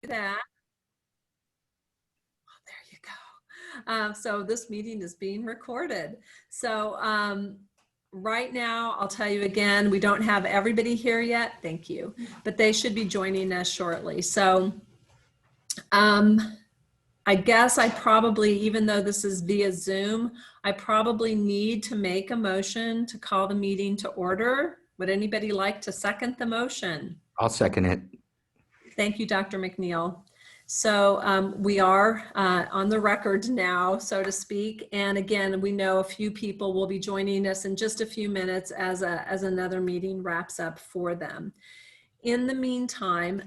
that. Oh, there you go. So this meeting is being recorded. So right now, I'll tell you again, we don't have everybody here yet. Thank you. But they should be joining us shortly. So I guess I probably, even though this is via Zoom, I probably need to make a motion to call the meeting to order. Would anybody like to second the motion? I'll second it. Thank you, Dr. McNeil. So we are on the record now, so to speak. And again, we know a few people will be joining us in just a few minutes as another meeting wraps up for them. In the meantime,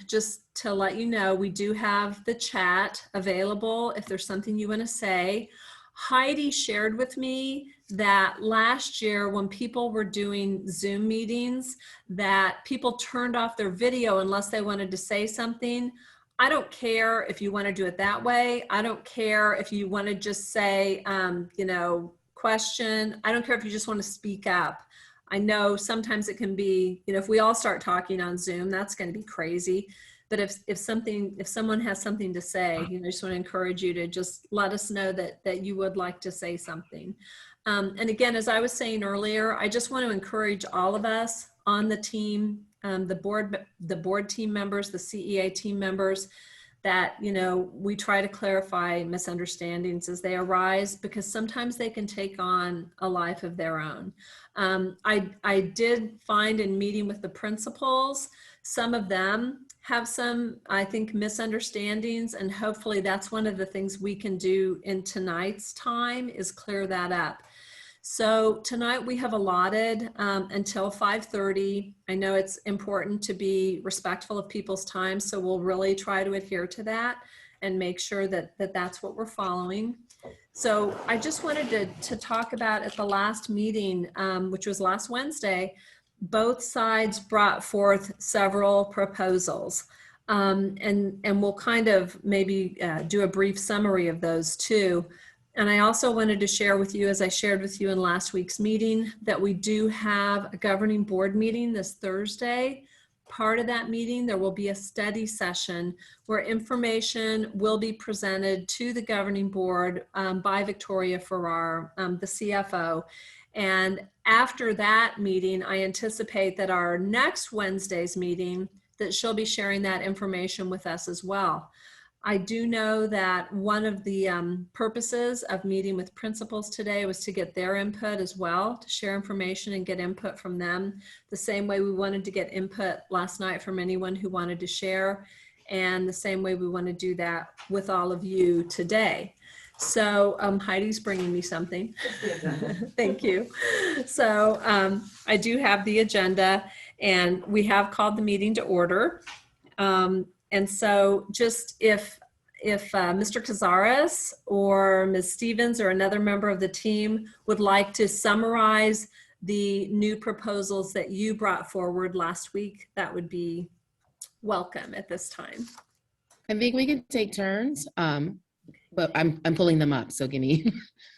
just to let you know, we do have the chat available if there's something you want to say. Heidi shared with me that last year when people were doing Zoom meetings, that people turned off their video unless they wanted to say something. I don't care if you want to do it that way. I don't care if you want to just say, you know, question. I don't care if you just want to speak up. I know sometimes it can be, you know, if we all start talking on Zoom, that's going to be crazy. But if someone has something to say, you know, I just want to encourage you to just let us know that you would like to say something. And again, as I was saying earlier, I just want to encourage all of us on the team, the board team members, the CEA team members, that, you know, we try to clarify misunderstandings as they arise, because sometimes they can take on a life of their own. I did find in meeting with the principals, some of them have some, I think, misunderstandings, and hopefully that's one of the things we can do in tonight's time is clear that up. So tonight we have allotted until 5:30. I know it's important to be respectful of people's time, so we'll really try to adhere to that and make sure that that's what we're following. So I just wanted to talk about at the last meeting, which was last Wednesday, both sides brought forth several proposals. And we'll kind of maybe do a brief summary of those too. And I also wanted to share with you, as I shared with you in last week's meeting, that we do have a governing board meeting this Thursday. Part of that meeting, there will be a study session where information will be presented to the governing board by Victoria Farrar, the CFO. And after that meeting, I anticipate that our next Wednesday's meeting, that she'll be sharing that information with us as well. I do know that one of the purposes of meeting with principals today was to get their input as well, to share information and get input from them, the same way we wanted to get input last night from anyone who wanted to share, and the same way we want to do that with all of you today. So Heidi's bringing me something. Thank you. So I do have the agenda, and we have called the meeting to order. And so just if Mr. Cazares or Ms. Stevens or another member of the team would like to summarize the new proposals that you brought forward last week, that would be welcome at this time. I think we could take turns, but I'm pulling them up, so give me,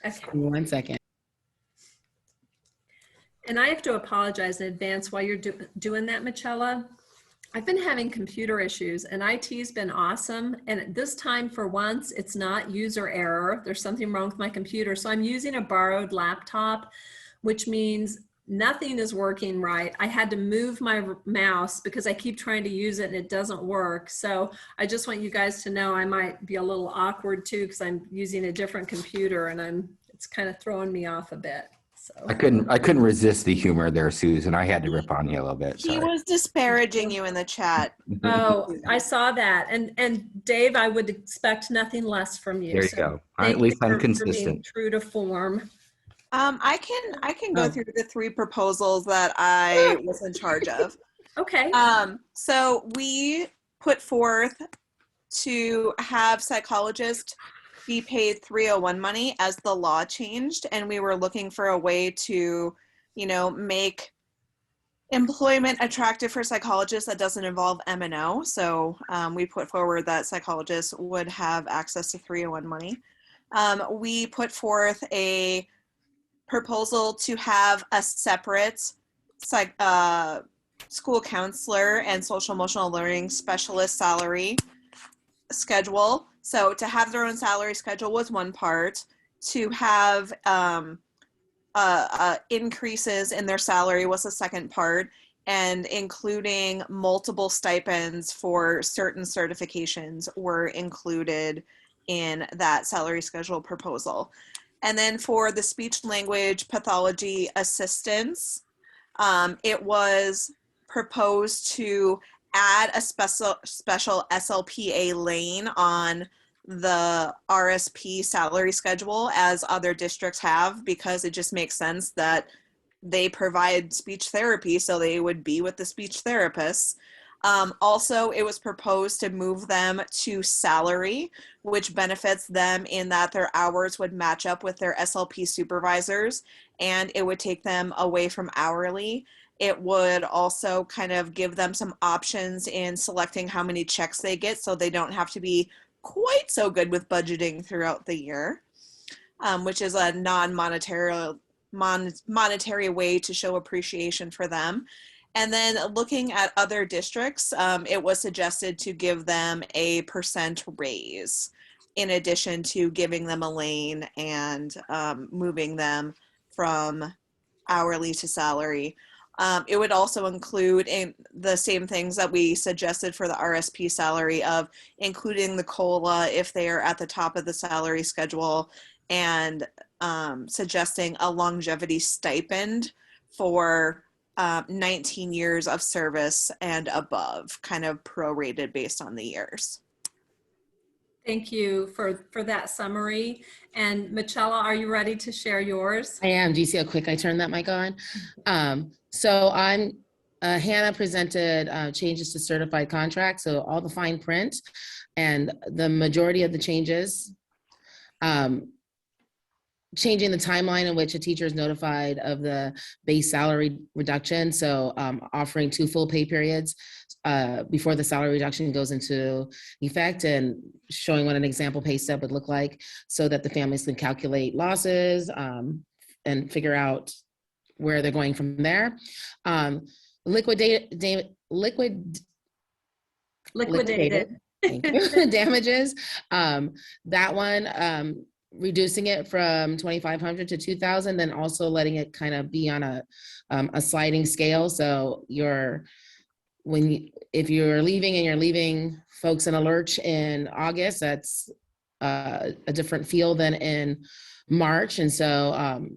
Okay. give me 1 second. And I have to apologize in advance while you're doing that, Michela. I've been having computer issues, and IT's been awesome. And this time, for once, it's not user error. There's something wrong with my computer. So I'm using a borrowed laptop, which means nothing is working right. I had to move my mouse because I keep trying to use it and it doesn't work. So I just want you guys to know I might be a little awkward too, because I'm using a different computer and it's kind of throwing me off a bit. So I couldn't resist the humor there, Susan. I had to rip on you a little bit. He Sorry. was disparaging you in the chat. Oh, I saw that. And Dave, I would expect nothing less from you. There you go. At least I'm consistent. True to form. I can go through the three proposals that I was in charge of. Okay. So we put forth to have psychologists be paid 301 money as the law changed, and we were looking for a way to, you know, make employment attractive for psychologists that doesn't involve M&O. So we put forward that psychologists would have access to 301 money. We put forth a proposal to have a separate school counselor and social emotional learning specialist salary schedule. So to have their own salary schedule was one part. To have increases in their salary was the second part, and including multiple stipends for certain certifications were included in that salary schedule proposal. And then for the speech language pathology assistants, it was proposed to add a special SLPA lane on the RSP salary schedule as other districts have, because it just makes sense that they provide speech therapy, so they would be with the speech therapists. Also, it was proposed to move them to salary, which benefits them in that their hours would match up with their SLP supervisors, and it would take them away from hourly. It would also kind of give them some options in selecting how many checks they get, so they don't have to be quite so good with budgeting throughout the year, which is a non-monetary monetary way to show appreciation for them. And then looking at other districts, it was suggested to give them a % raise in addition to giving them a lane and moving them from hourly to salary. It would also include in the same things that we suggested for the RSP salary, of including the COLA if they are at the top of the salary schedule, and suggesting a longevity stipend for 19 years of service and above, kind of prorated based on the years. Thank you for that summary. And Michela, are you ready to share yours? I am. Do you see how quick I turned that mic on? Hannah presented changes to certified contracts, so all the fine print, and the majority of the changes, changing the timeline in which a teacher is notified of the base salary reduction. So offering 2 full pay periods before the salary reduction goes into effect, and showing what an example pay stub would look like so that the families can calculate losses and figure out where they're going from there. Liquidated thank you. Damages. That one, reducing it from 2,500 to 2,000, then also letting it kind of be on a sliding scale. So if you're leaving and you're leaving folks in a lurch in August, that's a different feel than in March. And so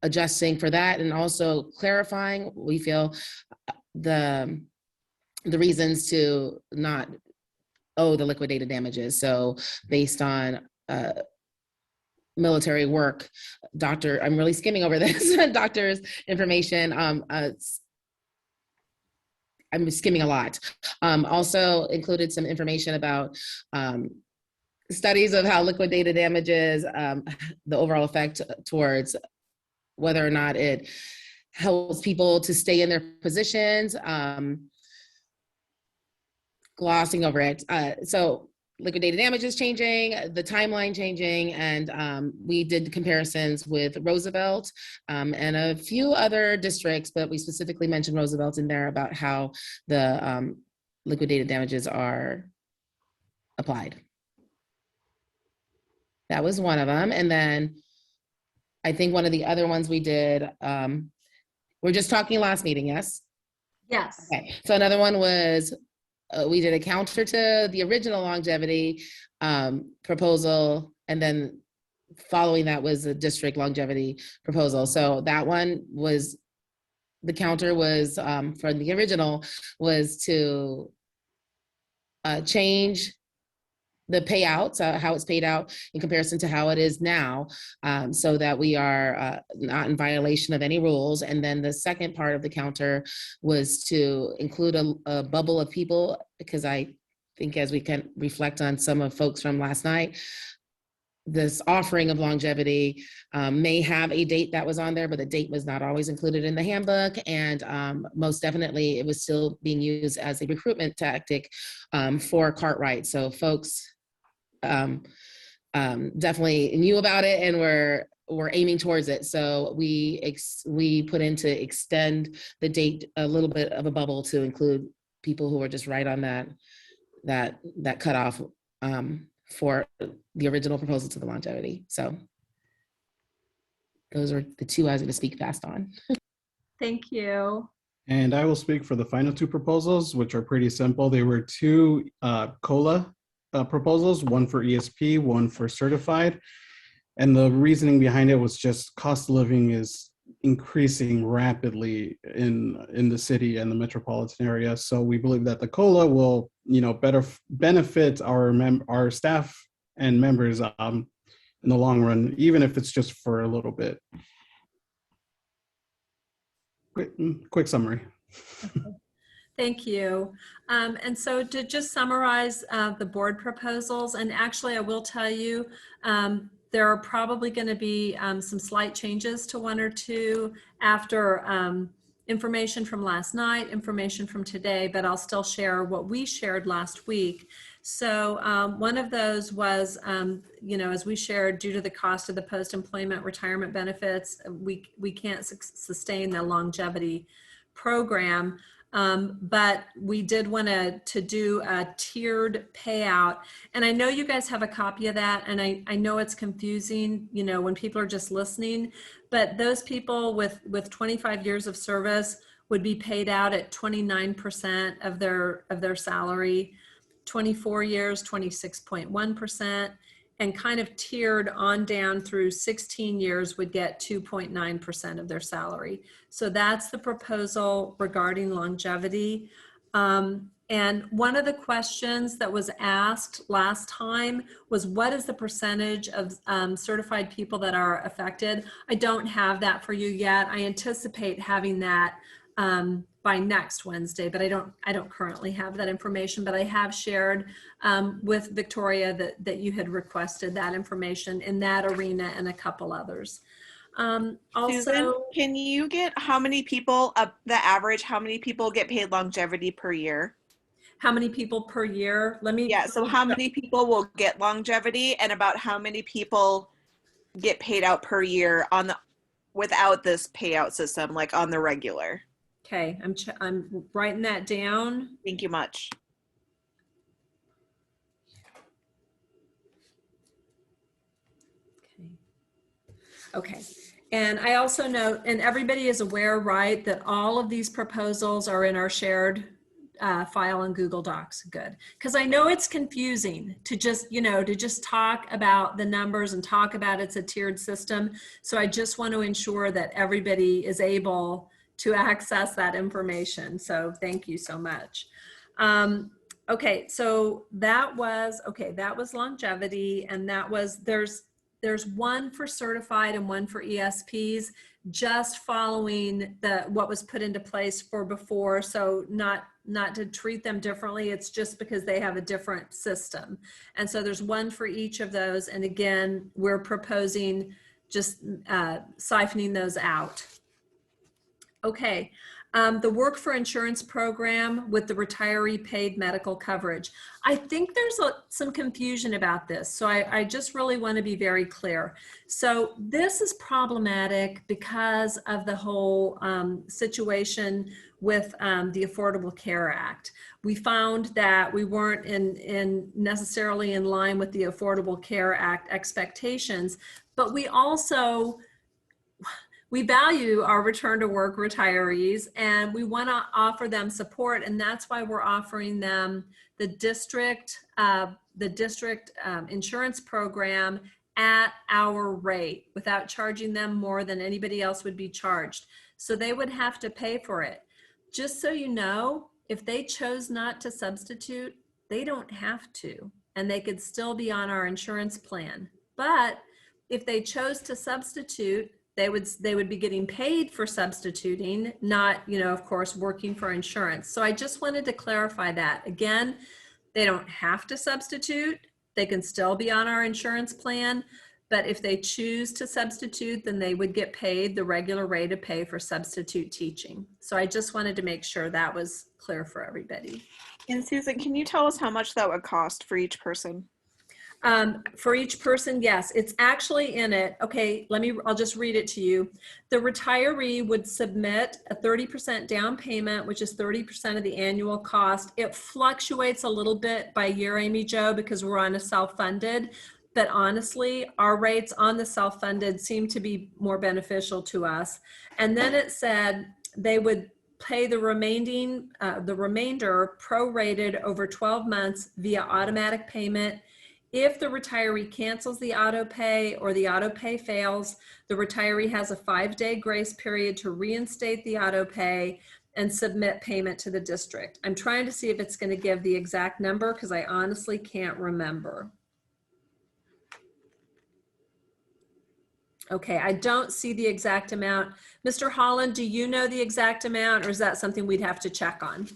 adjusting for that, and also clarifying, we feel the reasons to not owe the liquidated damages. So based on military work, I'm really skimming over this, doctor's information. I'm skimming a lot. Also included some information about studies of how liquidated damages, the overall effect towards whether or not it helps people to stay in their positions, glossing over it. So liquidated damages changing, the timeline changing, and we did comparisons with Roosevelt and a few other districts, but we specifically mentioned Roosevelt in there about how the liquidated damages are applied. That was one of them. And then I think one of the other ones we did, we're just talking last meeting, yes? Yes. Okay, so another one was, we did a counter to the original longevity proposal, and then following that was a district longevity proposal. So that one was, the counter was for the original was to change the payouts, how it's paid out in comparison to how it is now, so that we are not in violation of any rules. And then the second part of the counter was to include a bubble of people, because I think as we can reflect on some of folks from last night, this offering of longevity may have a date that was on there, but the date was not always included in the handbook. And most definitely it was still being used as a recruitment tactic for Cartwright. So folks definitely knew about it and were aiming towards it. So we put in to extend the date a little bit of a bubble to include people who were just right on that cutoff for the original proposal to the longevity. So those are the two I was going to speak fast on. Thank you. And I will speak for the final two proposals, which are pretty simple. They were two COLA proposals, one for ESP, one for certified. And the reasoning behind it was just cost of living is increasing rapidly in the city and the metropolitan area. So we believe that the COLA will, better benefit our staff and members in the long run, even if it's just for a little bit. Quick summary. Thank you. And so to just summarize the board proposals, and actually I will tell you, there are probably going to be some slight changes to one or two after information from last night, information from today, but I'll still share what we shared last week. So one of those was, as we shared, due to the cost of the post-employment retirement benefits, we can't sustain the longevity program. But we did want to do a tiered payout. And I know you guys have a copy of that. And I know it's confusing, when people are just listening, but those people with 25 years of service would be paid out at 29% of their salary, 24 years, 26.1%, and kind of tiered on down through 16 years would get 2.9% of their salary. So that's the proposal regarding longevity. And one of the questions that was asked last time was, what is the percentage of certified people that are affected? I don't have that for you yet. I anticipate having that by next Wednesday, but I don't currently have that information, but I have shared with Victoria that you had requested that information in that arena and a couple others. Susan, Also, can you get how many people, the average, how many people get paid longevity per year? how many people per year? Yeah, so how many people will get longevity, and about how many people get paid out per year without this payout system, like on the regular? Okay, I'm writing that down. Thank you much. Okay. And I also note, and everybody is aware, right, that all of these proposals are in our shared file in Google Docs. Good. Because I know it's confusing to just talk about the numbers and talk about it's a tiered system. So I just want to ensure that everybody is able to access that information. So thank you so much. Okay, so that was longevity, and that was, there's one for certified and one for ESPs, just following what was put into place for before. So not to treat them differently, it's just because they have a different system. And so there's one for each of those. And again, we're proposing just siphoning those out. Okay, the work for insurance program with the retiree paid medical coverage. I think there's some confusion about this. So I just really want to be very clear. So this is problematic because of the whole situation with the Affordable Care Act. We found that we weren't necessarily in line with the Affordable Care Act expectations, but we also, we value our return to work retirees, and we want to offer them support, and that's why we're offering them the district insurance program at our rate without charging them more than anybody else would be charged. So they would have to pay for it. Just so you know, if they chose not to substitute, they don't have to, and they could still be on our insurance plan. But if they chose to substitute, they would be getting paid for substituting, not, of course, working for insurance. So I just wanted to clarify that. Again, they don't have to substitute. They can still be on our insurance plan. But if they choose to substitute, then they would get paid the regular rate of pay for substitute teaching. So I just wanted to make sure that was clear for everybody. And Susan, can you tell us how much that would cost for each person? For each person, yes, it's actually in it. Okay, I'll just read it to you. The retiree would submit a 30% down payment, which is 30% of the annual cost. It fluctuates a little bit by year, Amy Jo, because we're on a self-funded, but honestly, our rates on the self-funded seem to be more beneficial to us. And then it said they would pay the remainder prorated over 12 months via automatic payment. If the retiree cancels the auto pay or the auto pay fails, the retiree has a 5-day grace period to reinstate the auto pay and submit payment to the district. I'm trying to see if it's going to give the exact number because I honestly can't remember. Okay, I don't see the exact amount. Mr. Holland, do you know the exact amount, or is that something we'd have to check on?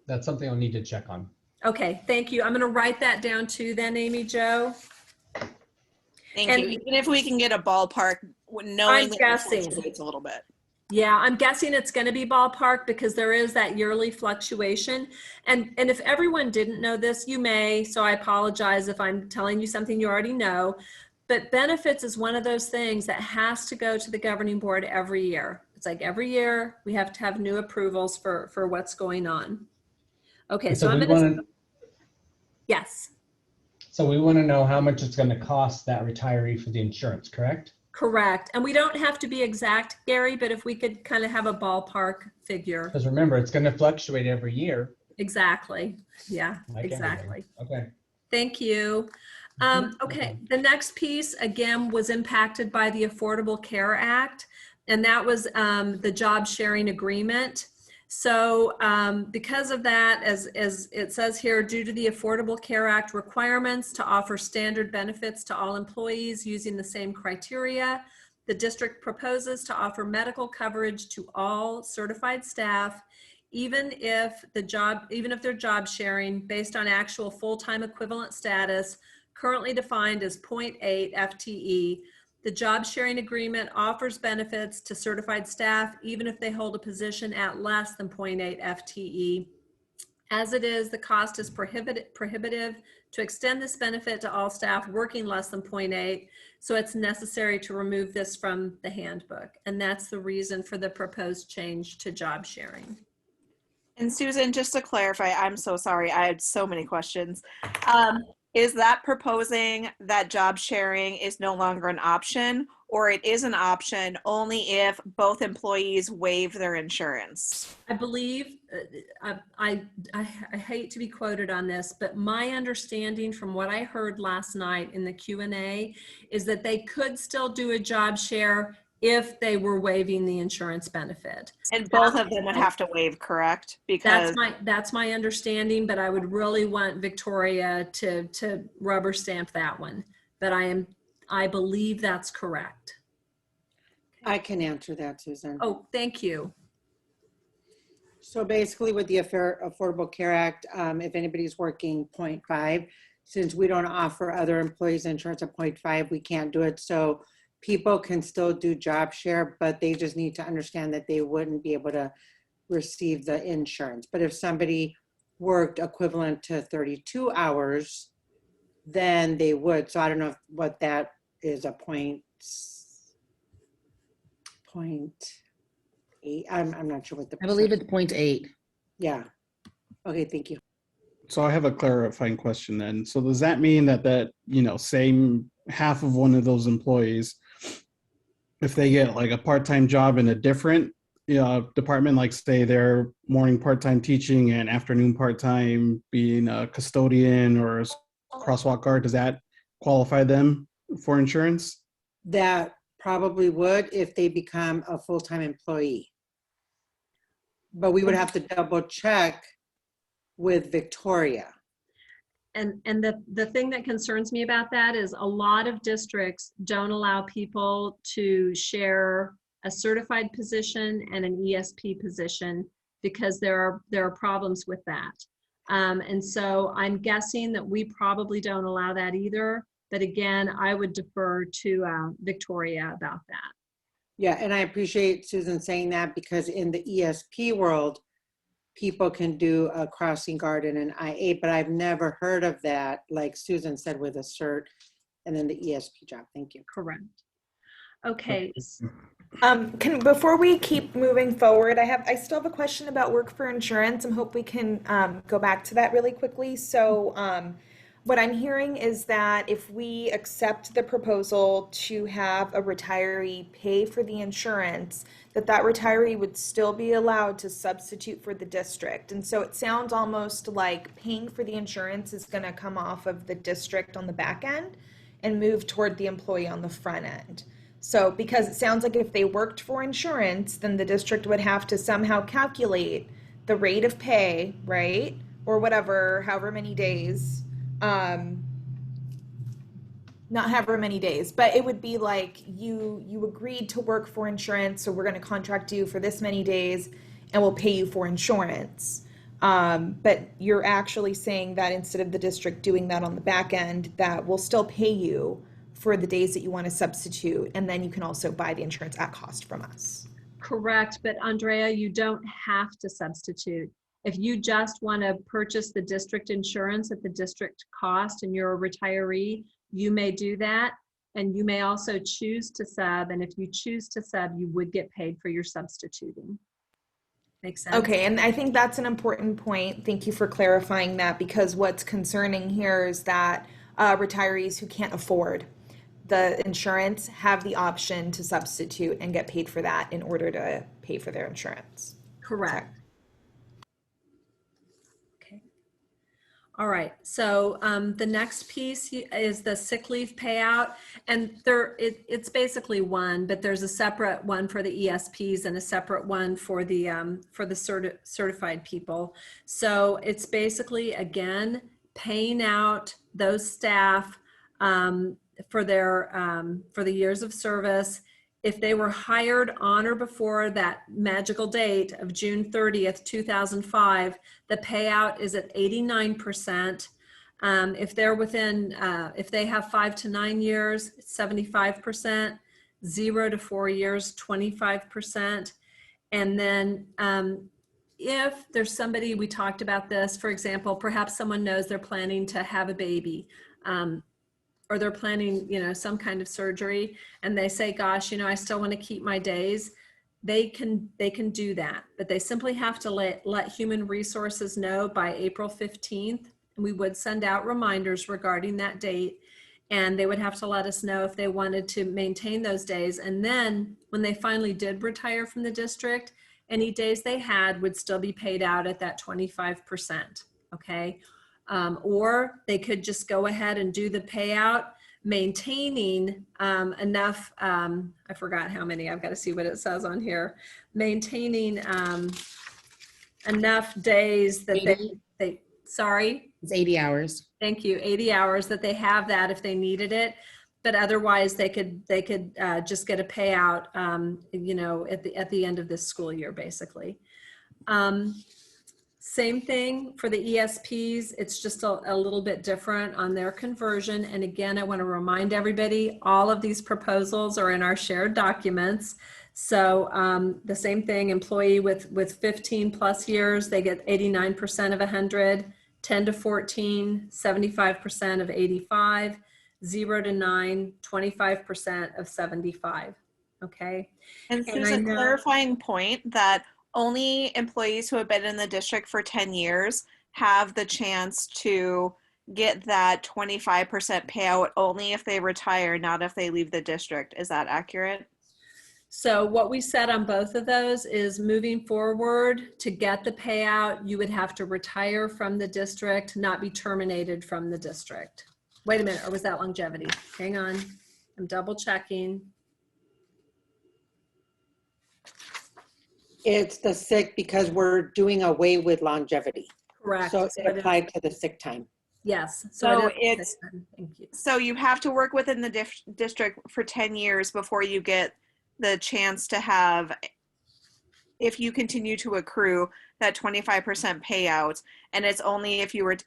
That's something I'll need to check on. Okay, thank you. I'm going to write that down too then, Amy Jo. Thank And- you. Even if we can get a ballpark, knowing that it guessing. fluctuates a little bit. Yeah, I'm guessing it's going to be ballpark because there is that yearly fluctuation. And if everyone didn't know this, you may, so I apologize if I'm telling you something you already know, but benefits is one of those things that has to go to the governing board every year. It's like every year we have to have new approvals for what's going on. Okay, And so I'm we going to, want to. yes, So we want to know how much it's going to cost that retiree for the insurance, correct? correct. And we don't have to be exact, Gary, but if we could kind of have a ballpark figure. Because remember, it's going to fluctuate every year. Exactly. Yeah, Like exactly. everything. Okay. Thank you. Okay, the next piece again was impacted by the Affordable Care Act, and that was the job sharing agreement. So because of that, as it says here, due to the Affordable Care Act requirements to offer standard benefits to all employees using the same criteria, the district proposes to offer medical coverage to all certified staff, even if they're job sharing based on actual full-time equivalent status, currently defined as 0.8 FTE. The job sharing agreement offers benefits to certified staff, even if they hold a position at less than 0.8 FTE. As it is, the cost is prohibitive to extend this benefit to all staff working less than 0.8. So it's necessary to remove this from the handbook. And that's the reason for the proposed change to job sharing. And Susan, just to clarify, I'm so sorry. I had so many questions. Is that proposing that job sharing is no longer an option, or it is an option only if both employees waive their insurance? I believe, I hate to be quoted on this, but my understanding from what I heard last night in the Q&A is that they could still do a job share if they were waiving the insurance benefit. And both of them would have to waive, correct? Because That's my understanding, but I would really want Victoria to rubber stamp that one. But I believe that's correct. I can answer that, Susan. Oh, thank you. So basically with the Affordable Care Act, if anybody's working 0.5, since we don't offer other employees insurance at 0.5, we can't do it. So people can still do job share, but they just need to understand that they wouldn't be able to receive the insurance. But if somebody worked equivalent to 32 hours, then they would. So I don't know what that is, a 0.8. I'm not sure what the I believe it's 0.8. Yeah. Okay, thank you. So I have a clarifying question then. So does that mean that same half of one of those employees, if they get like a part-time job in a different department, like say they're morning part-time teaching and afternoon part-time being a custodian or a crosswalk guard, does that qualify them for insurance? That probably would if they become a full-time employee. But we would have to double check with Victoria. And the thing that concerns me about that is a lot of districts don't allow people to share a certified position and an ESP position because there are problems with that. And so I'm guessing that we probably don't allow that either. But again, I would defer to Victoria about that. Yeah, and I appreciate Susan saying that because in the ESP world, people can do a crossing guard and an I-8, but I've never heard of that, like Susan said, with a cert and then the ESP job. Thank you. Correct. Okay. Before we keep moving forward, I still have a question about work for insurance. I hope we can go back to that really quickly. So what I'm hearing is that if we accept the proposal to have a retiree pay for the insurance, that retiree would still be allowed to substitute for the district. And so it sounds almost like paying for the insurance is going to come off of the district on the back end and move toward the employee on the front end. So because it sounds like if they worked for insurance, then the district would have to somehow calculate the rate of pay, right? Or whatever, however many days. Not however many days, but it would be like you agreed to work for insurance, so we're going to contract you for this many days and we'll pay you for insurance. But you're actually saying that instead of the district doing that on the back end, that we'll still pay you for the days that you want to substitute, and then you can also buy the insurance at cost from us. Correct, but Andrea, you don't have to substitute. If you just want to purchase the district insurance at the district cost and you're a retiree, you may do that. And you may also choose to sub. And if you choose to sub, you would get paid for your substituting. Makes sense? Okay, and I think that's an important point. Thank you for clarifying that, because what's concerning here is that retirees who can't afford the insurance have the option to substitute and get paid for that in order to pay for their insurance. Correct. Okay. All right. So the next piece is the sick leave payout, and it's basically one, but there's a separate one for the ESPs and a separate one for the certified people. So it's basically, again, paying out those staff for the years of service. If they were hired on or before that magical date of June 30th, 2005, the payout is at 89%. If they're within, if they have 5 to 9 years, it's 75%, 0 to 4 years, 25%. And then if there's somebody, we talked about this, for example, perhaps someone knows they're planning to have a baby, or they're planning, some kind of surgery, and they say, gosh, I still want to keep my days. They can do that, but they simply have to let human resources know by April 15th. And we would send out reminders regarding that date, and they would have to let us know if they wanted to maintain those days. And then when they finally did retire from the district, any days they had would still be paid out at that 25%. Okay. Or they could just go ahead and do the payout, maintaining enough, I forgot how many, I've got to see what it says on here, maintaining enough days that they sorry? It's 80 hours. Thank you, 80 hours that they have that if they needed it. But otherwise they could just get a payout, at the end of this school year, basically. Same thing for the ESPs. It's just a little bit different on their conversion. And again, I want to remind everybody, all of these proposals are in our shared documents. So the same thing, employee with 15 plus years, they get 89% of 100, 10 to 14, 75% of 85, 0 to 9, 25% of 75. Okay. And Susan, clarifying point that only employees who have been in the district for 10 years have the chance to get that 25% payout only if they retire, not if they leave the district. Is that accurate? So what we said on both of those is moving forward, to get the payout, you would have to retire from the district, not be terminated from the district. Wait a minute, or was that longevity? Hang on, I'm double checking. It's the sick, because we're doing away with longevity. Correct. So it applied to the sick time. Yes. So it is. Thank you. So you have to work within the district for 10 years before you get the chance to have, if you continue to accrue, that 25% payout. And it's only if you were,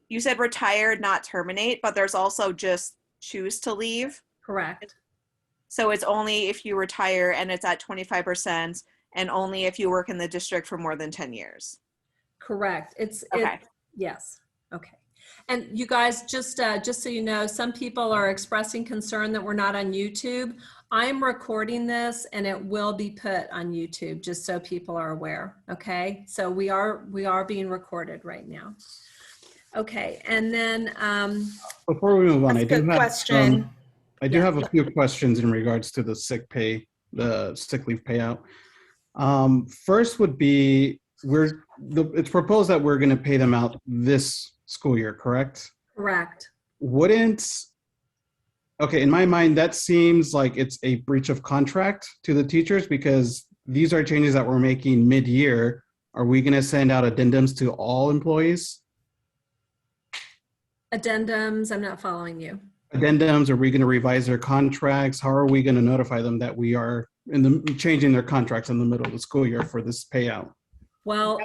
you said retire, not terminate, but there's also just choose to leave. Correct. So it's only if you retire and it's at 25%, and only if you work in the district for more than 10 years. Correct. Okay. Yes. Okay. And you guys, just so you know, some people are expressing concern that we're not on YouTube. I'm recording this and it will be put on YouTube, just so people are aware. Okay. So we are being recorded right now. Okay. And then, Before we move on, That's a good question. I do Yeah. have a few questions in regards to the sick pay, the sick leave payout. First would be, it's proposed that we're going to pay them out this school year, correct? correct. Okay, in my mind, that seems like it's a breach of contract to the teachers because these are changes that we're making mid-year. Are we going to send out addendums to all employees? Addendums, I'm not following you. Addendums, are we going to revise their contracts? How are we going to notify them that we are changing their contracts in the middle of the school year for this payout? Well,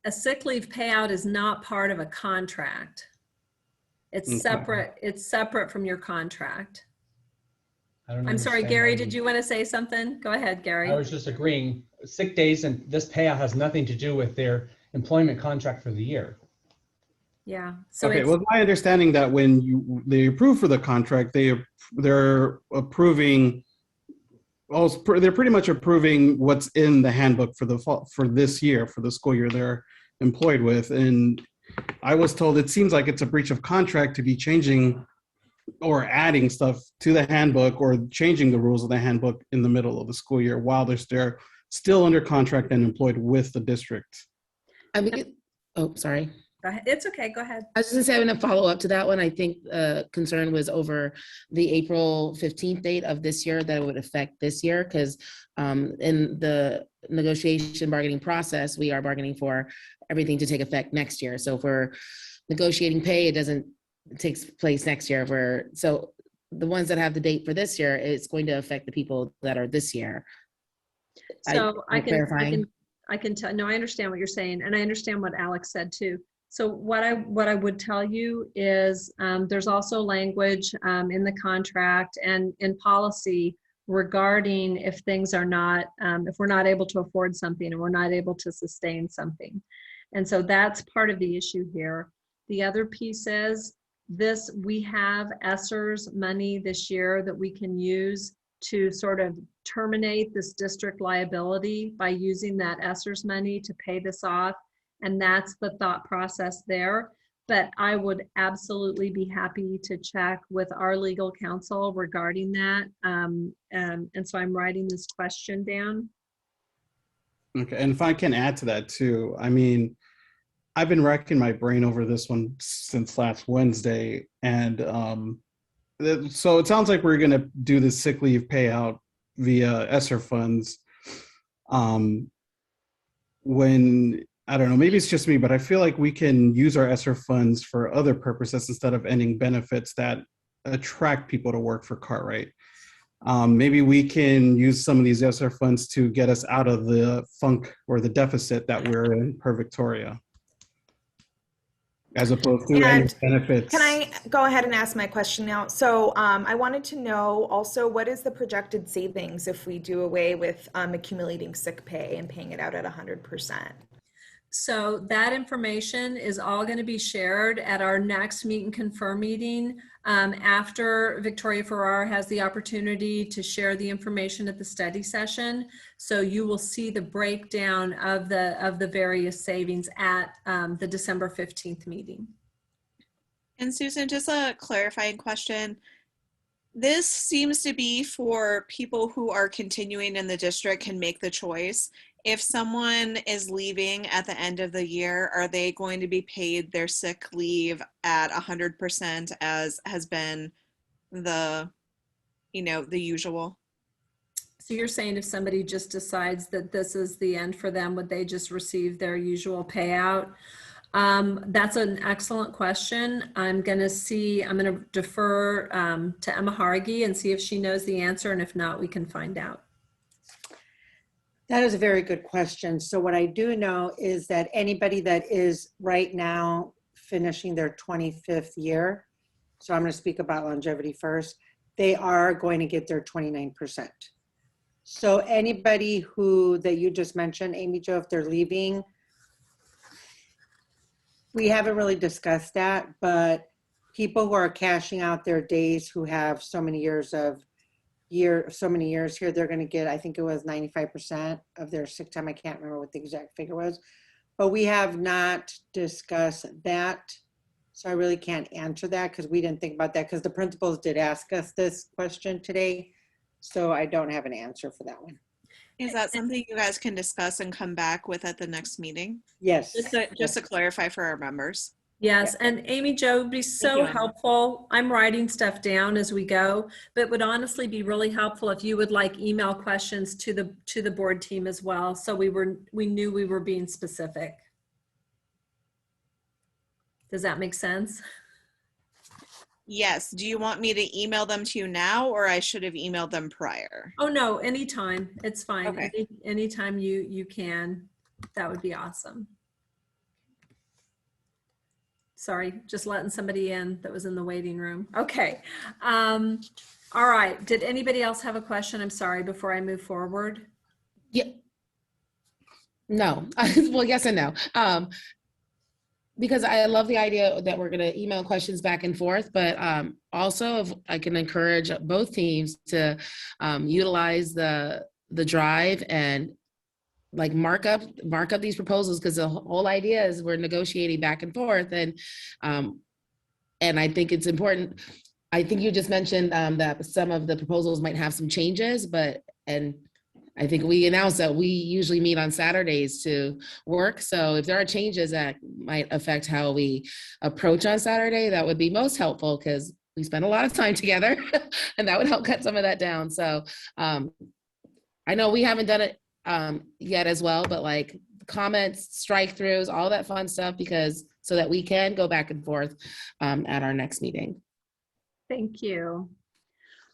a sick leave payout is not part of a contract. It's Okay. separate. It's separate from your contract. I don't I'm sorry, understand Gary, why did you want to say something? Go ahead, Gary. I was just agreeing, sick days and this payout has nothing to do with their employment contract for the year. Yeah. So Okay, it's, well, my understanding that when they approve for the contract, they're approving, they're pretty much approving what's in the handbook for the fall, for this year, for the school year they're employed with. And I was told it seems like it's a breach of contract to be changing or adding stuff to the handbook or changing the rules of the handbook in the middle of the school year while they're still under contract and employed with the district. I mean, oh, sorry. go ahead. It's okay. Go ahead. I was just having a follow up to that one. I think concern was over the April 15th date of this year that it would affect this year because in the negotiation bargaining process, we are bargaining for everything to take effect next year. So if we're negotiating pay, it takes place next year. So the ones that have the date for this year, it's going to affect the people that are this year. So I clarifying. can tell, no, I understand what you're saying. And I understand what Alex said too. So what I would tell you is there's also language in the contract and in policy regarding if things are not, if we're not able to afford something and we're not able to sustain something. And so that's part of the issue here. The other piece is this, we have ESSER's money this year that we can use to sort of terminate this district liability by using that ESSER's money to pay this off. And that's the thought process there. But I would absolutely be happy to check with our legal counsel regarding that. And so I'm writing this question down. Okay, and if I can add to that too, I mean, I've been racking my brain over this one since last Wednesday. And so it sounds like we're going to do the sick leave payout via ESSER funds. When, I don't know, maybe it's just me, but I feel like we can use our ESSER funds for other purposes instead of ending benefits that attract people to work for Cartwright. Maybe we can use some of these ESSER funds to get us out of the funk or the deficit that we're in per Victoria, as opposed to any benefits. Can I go ahead and ask my question now? So I wanted to know also, what is the projected savings if we do away with accumulating sick pay and paying it out at 100%? So that information is all going to be shared at our next Meet and Confer meeting after Victoria Ferrar has the opportunity to share the information at the study session. So you will see the breakdown of the various savings at the December 15th meeting. And Susan, just a clarifying question. This seems to be for people who are continuing in the district can make the choice. If someone is leaving at the end of the year, are they going to be paid their sick leave at 100% as has been the usual? So you're saying if somebody just decides that this is the end for them, would they just receive their usual payout? That's an excellent question. I'm going to defer to Emma Hargi and see if she knows the answer. And if not, we can find out. That is a very good question. So what I do know is that anybody that is right now finishing their 25th year, so I'm going to speak about longevity first, they are going to get their 29%. So anybody that you just mentioned, Amy Jo, if they're leaving, We haven't really discussed that, but people who are cashing out their days who have so many years here, they're going to get, I think it was 95% of their sick time. I can't remember what the exact figure was, but we have not discussed that. So I really can't answer that because we didn't think about that because the principals did ask us this question today. So I don't have an answer for that one. Is that something you guys can discuss and come back with at the next meeting? Yes. Just to clarify for our members. Yes, and Amy Jo would be so you, Emma. helpful. I'm writing stuff down as we go, but would honestly be really helpful if you would like email questions to the board team as well. So we knew we were being specific. Does that make sense? Yes. Do you want me to email them to you now, or I should have emailed them prior? Oh no, anytime. It's fine. Okay. Anytime you can, that would be awesome. Sorry, just letting somebody in that was in the waiting room. Okay. All right. Did anybody else have a question? I'm sorry, before I move forward. Yeah. No. Well, yes and no. Because I love the idea that we're going to email questions back and forth, but also if I can encourage both teams to utilize the drive and like mark up these proposals, because the whole idea is we're negotiating back and forth, and I think it's important. I think you just mentioned that some of the proposals might have some changes, and I think we announced that we usually meet on Saturdays to work. So if there are changes that might affect how we approach on Saturday, that would be most helpful because we spend a lot of time together and that would help cut some of that down. So I know we haven't done it yet as well, but like comments, strike throughs, all that fun stuff, so that we can go back and forth at our next meeting. Thank you.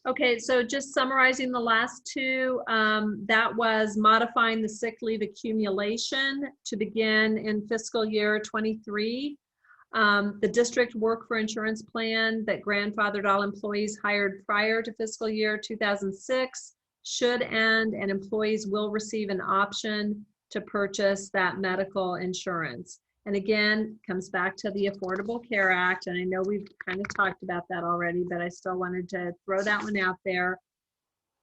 Okay, so just summarizing the last two, that was modifying the sick leave accumulation to begin in fiscal year 23. The district work for insurance plan that grandfathered all employees hired prior to fiscal year 2006 should end, and employees will receive an option to purchase that medical insurance. And again, comes back to the Affordable Care Act. And I know we've kind of talked about that already, but I still wanted to throw that one out there.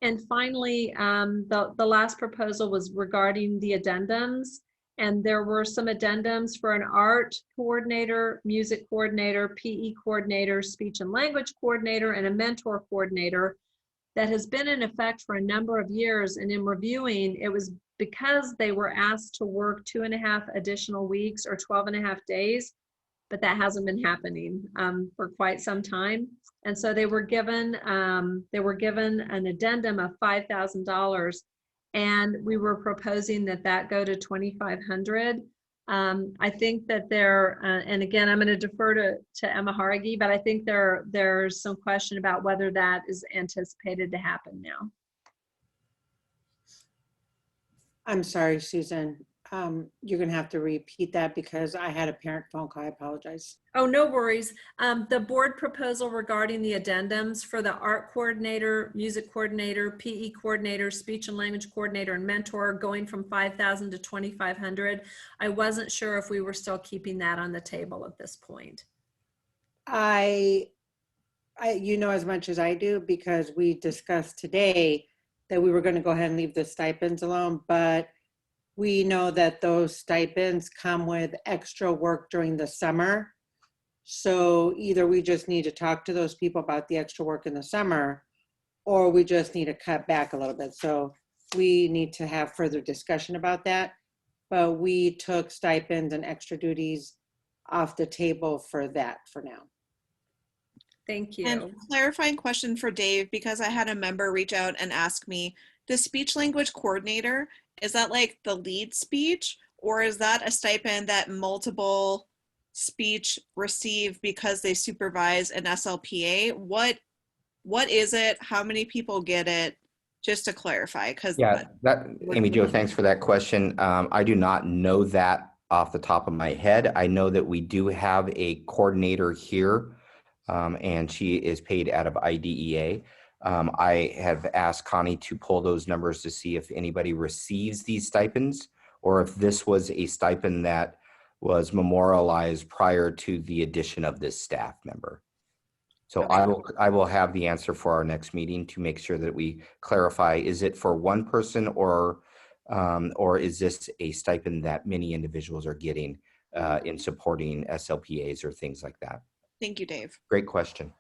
And finally, the last proposal was regarding the addendums. And there were some addendums for an art coordinator, music coordinator, PE coordinator, speech and language coordinator, and a mentor coordinator that has been in effect for a number of years. And in reviewing, it was because they were asked to work 2.5 additional weeks or 12.5 days, but that hasn't been happening for quite some time. And so they were given an addendum of $5,000, and we were proposing that go to $2,500. I think that and again, I'm going to defer to Emma Haragi, but I think there's some question about whether that is anticipated to happen now. I'm sorry, Susan. You're going to have to repeat that because I had a parent phone call. I apologize. Oh, no worries. The board proposal regarding the addendums for the art coordinator, music coordinator, PE coordinator, speech and language coordinator, and mentor going from $5,000 to $2,500. I wasn't sure if we were still keeping that on the table at this point. You know as much as I do because we discussed today that we were going to go ahead and leave the stipends alone, but we know that those stipends come with extra work during the summer. So either we just need to talk to those people about the extra work in the summer, or we just need to cut back a little bit. So we need to have further discussion about that. But we took stipends and extra duties off the table for that for now. Thank you. And clarifying question for Dave, because I had a member reach out and ask me, the speech language coordinator, is that like the lead speech, or is that a stipend that multiple speech receive because they supervise an SLPA? What is it? How many people get it? Just to clarify, because Yeah, Amy Jo, thanks for that question. I do not know that off the top of my head. I know that we do have a coordinator here, and she is paid out of IDEA. I have asked Connie to pull those numbers to see if anybody receives these stipends, or if this was a stipend that was memorialized prior to the addition of this staff member. So Okay. I will have the answer for our next meeting to make sure that we clarify, is it for one person or is this a stipend that many individuals are getting in supporting SLPAs or things like that? Thank you, Dave. Great question.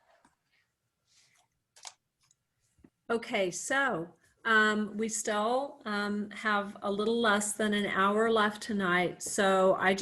Okay, so we still have a little less than an hour left tonight. So I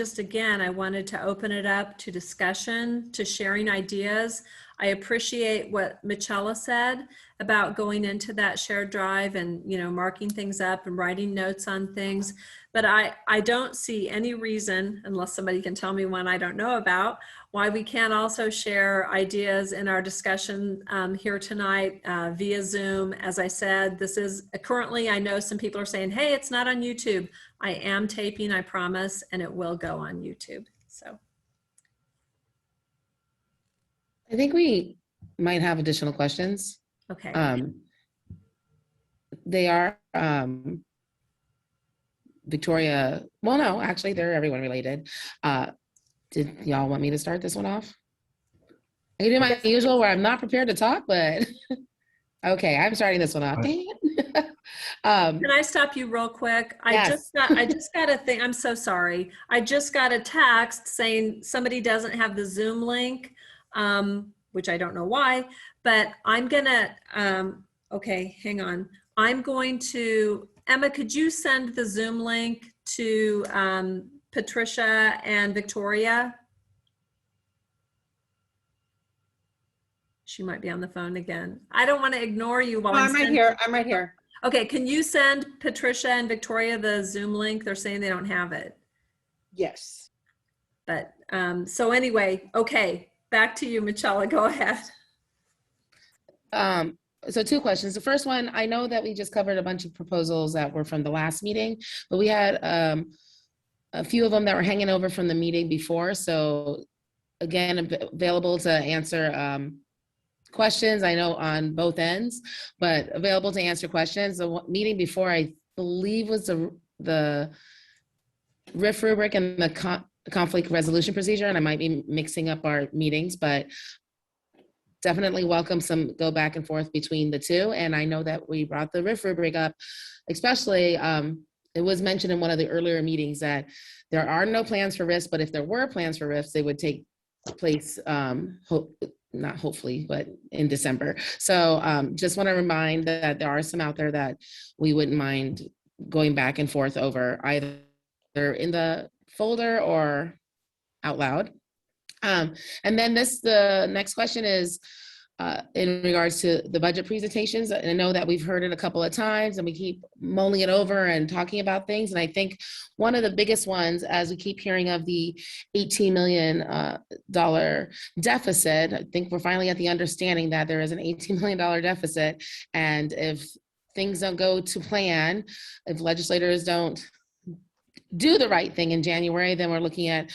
wanted to open it up to discussion, to sharing ideas. I appreciate what Michela said about going into that shared drive and, marking things up and writing notes on things. But I don't see any reason, unless somebody can tell me one I don't know about, why we can't also share ideas in our discussion here tonight via Zoom. As I said, this is currently, I know some people are saying, hey, it's not on YouTube. I am taping, I promise, and it will go on YouTube. So. I think we might have additional questions. Okay. They are Victoria. Well, no, actually, they're everyone related. Did y'all want me to start this one off? I can do my usual where I'm not prepared to talk, but okay, I'm starting this one off. Dang it. Can I stop you real quick? Yes. I just got a thing. I'm so sorry. I just got a text saying somebody doesn't have the Zoom link, which I don't know why, but I'm gonna, okay, hang on. I'm going to, Emma, could you send the Zoom link to Patricia and Victoria? She might be on the phone again. I don't want to ignore you while I'm right here. I'm right here. Okay, can you send Patricia and Victoria the Zoom link? They're saying they don't have it. Yes. But so anyway, okay, back to you, Michela, go ahead. So two questions. The first one, I know that we just covered a bunch of proposals that were from the last meeting, but we had a few of them that were hanging over from the meeting before. So again, available to answer questions, I know on both ends, but available to answer questions. The meeting before, I believe, was the RIF rubric and the conflict resolution procedure, and I might be mixing up our meetings, but definitely welcome some go back and forth between the two. And I know that we brought the RIF rubric up, especially, it was mentioned in one of the earlier meetings that there are no plans for RIFs, but if there were plans for RIFs, they would take place, not hopefully, but in December. So just want to remind that there are some out there that we wouldn't mind going back and forth over, either in the folder or out loud. And then the next question is in regards to the budget presentations. And I know that we've heard it a couple of times and we keep mulling it over and talking about things. And I think one of the biggest ones, as we keep hearing of the $18 million deficit, I think we're finally at the understanding that there is an $18 million deficit. And if things don't go to plan, if legislators don't do the right thing in January, then we're looking at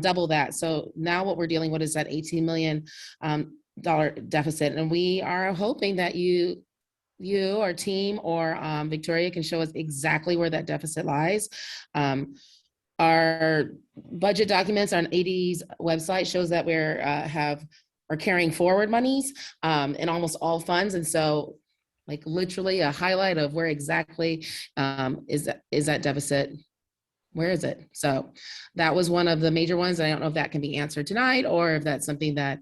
double that. So now what we're dealing with is that $18 million deficit. And we are hoping that you or team or Victoria can show us exactly where that deficit lies. Our budget documents on AD's website shows that we're carrying forward monies in almost all funds. And so like literally a highlight of where exactly is that deficit. Where is it? So that was one of the major ones. I don't know if that can be answered tonight or if that's something that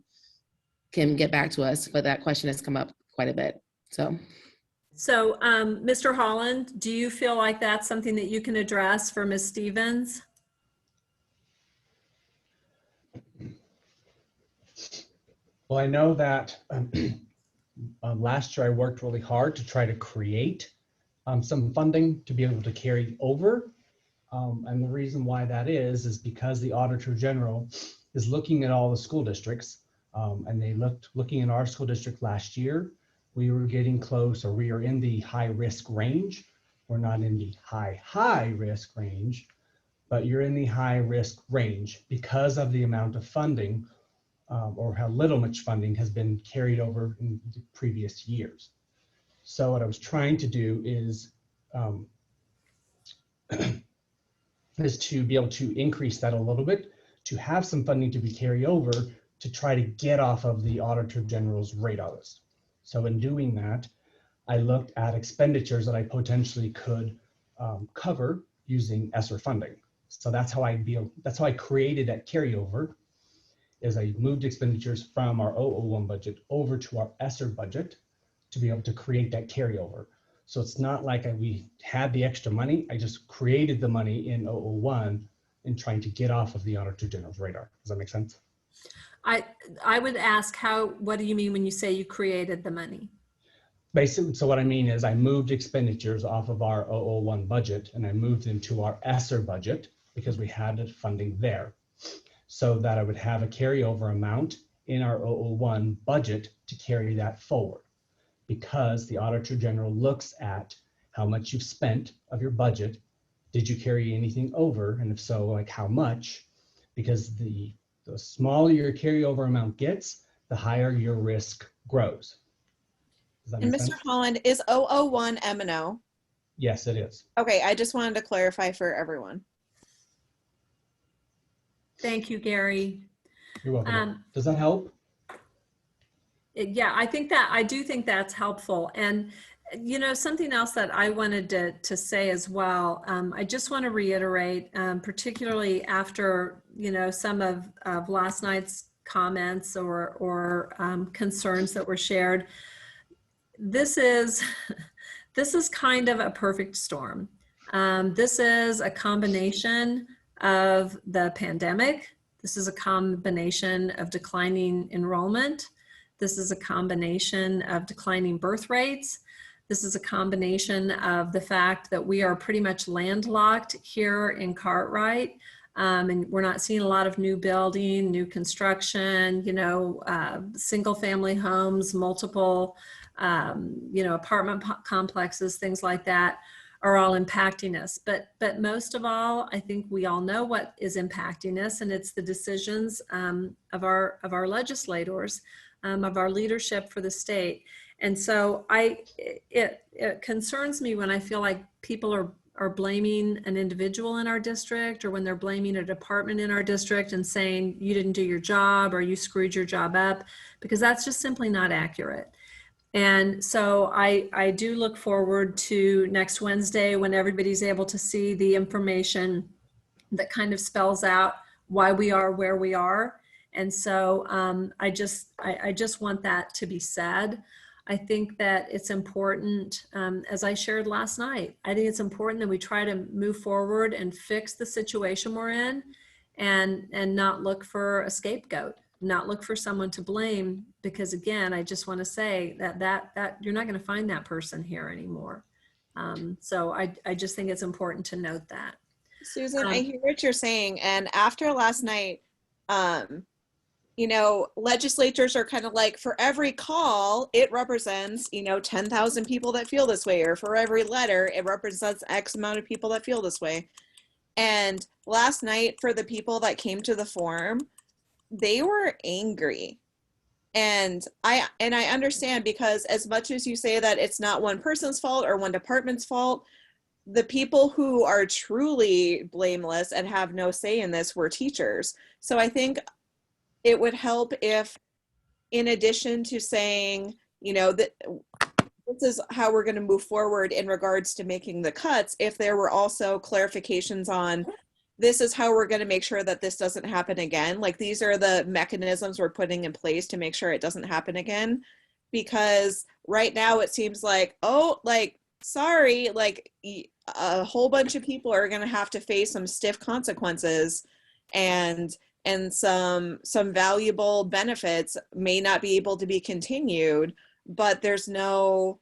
can get back to us, but that question has come up quite a bit. So Mr. Holland, do you feel like that's something that you can address for Ms. Stevens? Well, I know that last year I worked really hard to try to create some funding to be able to carry over. And the reason why that is because the Auditor General is looking at all the school districts, and they looking in our school district last year. We were getting close, or we are in the high risk range. We're not in the high risk range, but you're in the high risk range because of the amount of funding, or how much funding has been carried over in the previous years. So what I was trying to do is is to be able to increase that a little bit, to have some funding to be carried over to try to get off of the Auditor General's radar list. So in doing that, I looked at expenditures that I potentially could cover using ESSER funding. So that's how I created that carryover, is I moved expenditures from our 001 budget over to our ESSER budget to be able to create that carryover. So it's not like we had the extra money, I just created the money in 001 in trying to get off of the Auditor General's radar. Does that make sense? I would ask, what do you mean when you say you created the money? Basically, so what I mean is I moved expenditures off of our 001 budget and I moved into our ESSER budget because we had funding there, so that I would have a carryover amount in our 001 budget to carry that forward. Because the Auditor General looks at how much you've spent of your budget. Did you carry anything over? And if so, like how much? Because the smaller your carryover amount gets, the higher your risk grows. Does that And make Mr. sense? Holland, is 001 M&O? Yes, it is. Okay, I just wanted to clarify for everyone. Thank you, Gary. You're welcome. Does that help? Yeah, I do think that's helpful. And, you know, something else that I wanted to say as well, I just want to reiterate, particularly after, you know, some of last night's comments or concerns that were shared. This is kind of a perfect storm. This is a combination of the pandemic. This is a combination of declining enrollment. This is a combination of declining birth rates. This is a combination of the fact that we are pretty much landlocked here in Cartwright. And we're not seeing a lot of new building, new construction, you know, single family homes, multiple, you know, apartment complexes, things like that are all impacting us. But most of all, I think we all know what is impacting us, and it's the decisions of our legislators, of our leadership for the state. And so it concerns me when I feel like people are blaming an individual in our district, or when they're blaming a department in our district and saying you didn't do your job or you screwed your job up, because that's just simply not accurate. And so I do look forward to next Wednesday when everybody's able to see the information that kind of spells out why we are where we are. And so I just want that to be said. I think that it's important, as I shared last night, I think it's important that we try to move forward and fix the situation we're in, and not look for a scapegoat, not look for someone to blame, because again, I just want to say that you're not going to find that person here anymore. So I just think it's important to note that. Susan, I hear what you're saying. And after last night, you know, legislatures are kind of like, for every call, it represents, you know, 10,000 people that feel this way, or for every letter, it represents X amount of people that feel this way. And last night, for the people that came to the forum, they were angry. And I understand, because as much as you say that it's not one person's fault or one department's fault, the people who are truly blameless and have no say in this were teachers. So I think it would help if, in addition to saying, you know, that this is how we're going to move forward in regards to making the cuts, if there were also clarifications on, this is how we're going to make sure that this doesn't happen again. Like, these are the mechanisms we're putting in place to make sure it doesn't happen again. Because right now it seems like, oh, like, sorry, like a whole bunch of people are going to have to face some stiff consequences, and some valuable benefits may not be able to be continued, but there's no,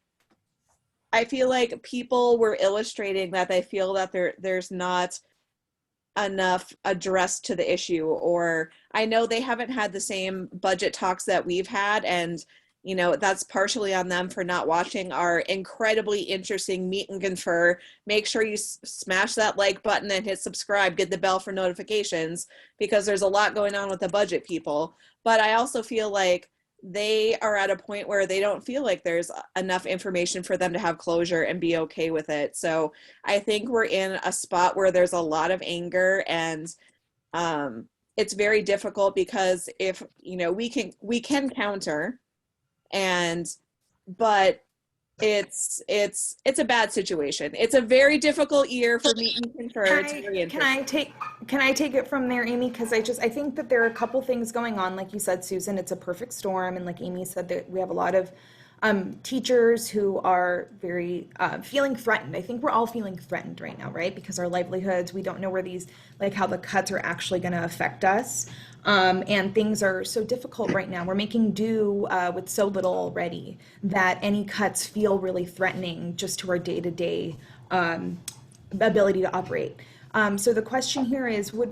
I feel like people were illustrating that they feel that there's not enough addressed to the issue. Or I know they haven't had the same budget talks that we've had, and you know, that's partially on them for not watching our incredibly interesting Meet and Confer. Make sure you smash that like button and hit subscribe, get the bell for notifications, because there's a lot going on with the budget, people. But I also feel like they are at a point where they don't feel like there's enough information for them to have closure and be okay with it. So I think we're in a spot where there's a lot of anger, and it's very difficult because if, you know, we can counter, but it's a bad situation. It's a very difficult year for Meet and Confer. It's very interesting. Can I take it from there, Amy? Because I think that there are a couple things going on. Like you said, Susan, it's a perfect storm, and like Amy said, that we have a lot of teachers who are very feeling threatened. I think we're all feeling threatened right now, right? Because our livelihoods, we don't know where these, like how the cuts are actually going to affect us. And things are so difficult right now. We're making do with so little already that any cuts feel really threatening just to our day-to-day ability to operate. So the question here is, would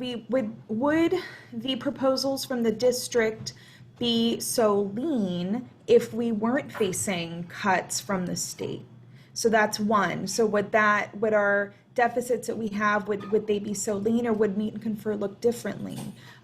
the proposals from the district be so lean if we weren't facing cuts from the state? So that's one. So would our deficits that we have, would they be so lean, or would Meet and Confer look differently?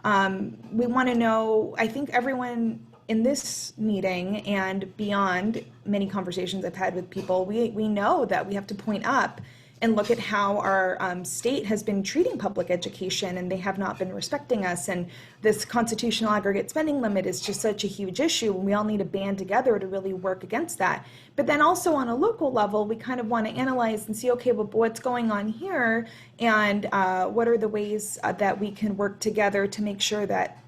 We want to know, I think everyone in this meeting and beyond, many conversations I've had with people, we know that we have to point up and look at how our state has been treating public education, and they have not been respecting us. And this constitutional aggregate spending limit is just such a huge issue, and we all need to band together to really work against that. But then also on a local level, we kind of want to analyze and see, okay, well, what's going on here, and what are the ways that we can work together to make sure that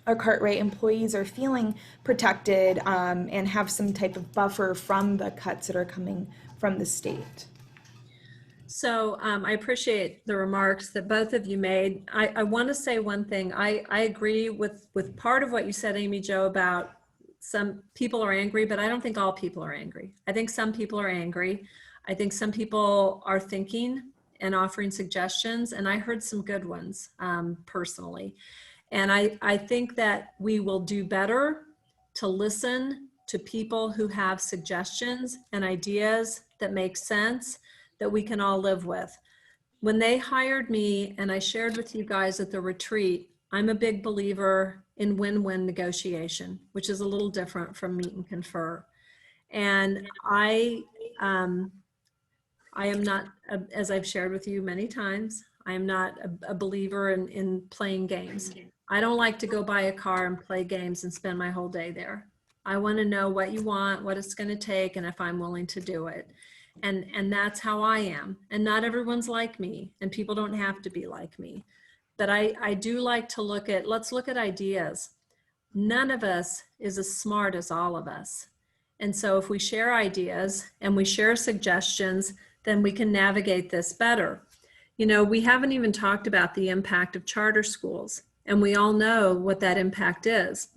our Cartwright employees are feeling protected and have some type of buffer from the cuts that are coming from the state. So I appreciate the remarks that both of you made. I want to say one thing. I agree with part of what you said, Amy Jo, about some people are angry, but I don't think all people are angry. I think some people are angry. I think some people are thinking and offering suggestions, and I heard some good ones personally. And I think that we will do better to listen to people who have suggestions and ideas that make sense, that we can all live with. When they hired me, and I shared with you guys at the retreat, I'm a big believer in win-win negotiation, which is a little different from Meet and Confer. And I am not, as I've shared with you many times, I am not a believer in playing games. I don't like to go buy a car and play games and spend my whole day there. I want to know what you want, what it's going to take, and if I'm willing to do it. And that's how I am. And not everyone's like me, and people don't have to be like me. But I do like to let's look at ideas. None of us is as smart as all of us. And so if we share ideas and we share suggestions, then we can navigate this better. You know, we haven't even talked about the impact of charter schools, and we all know what that impact is.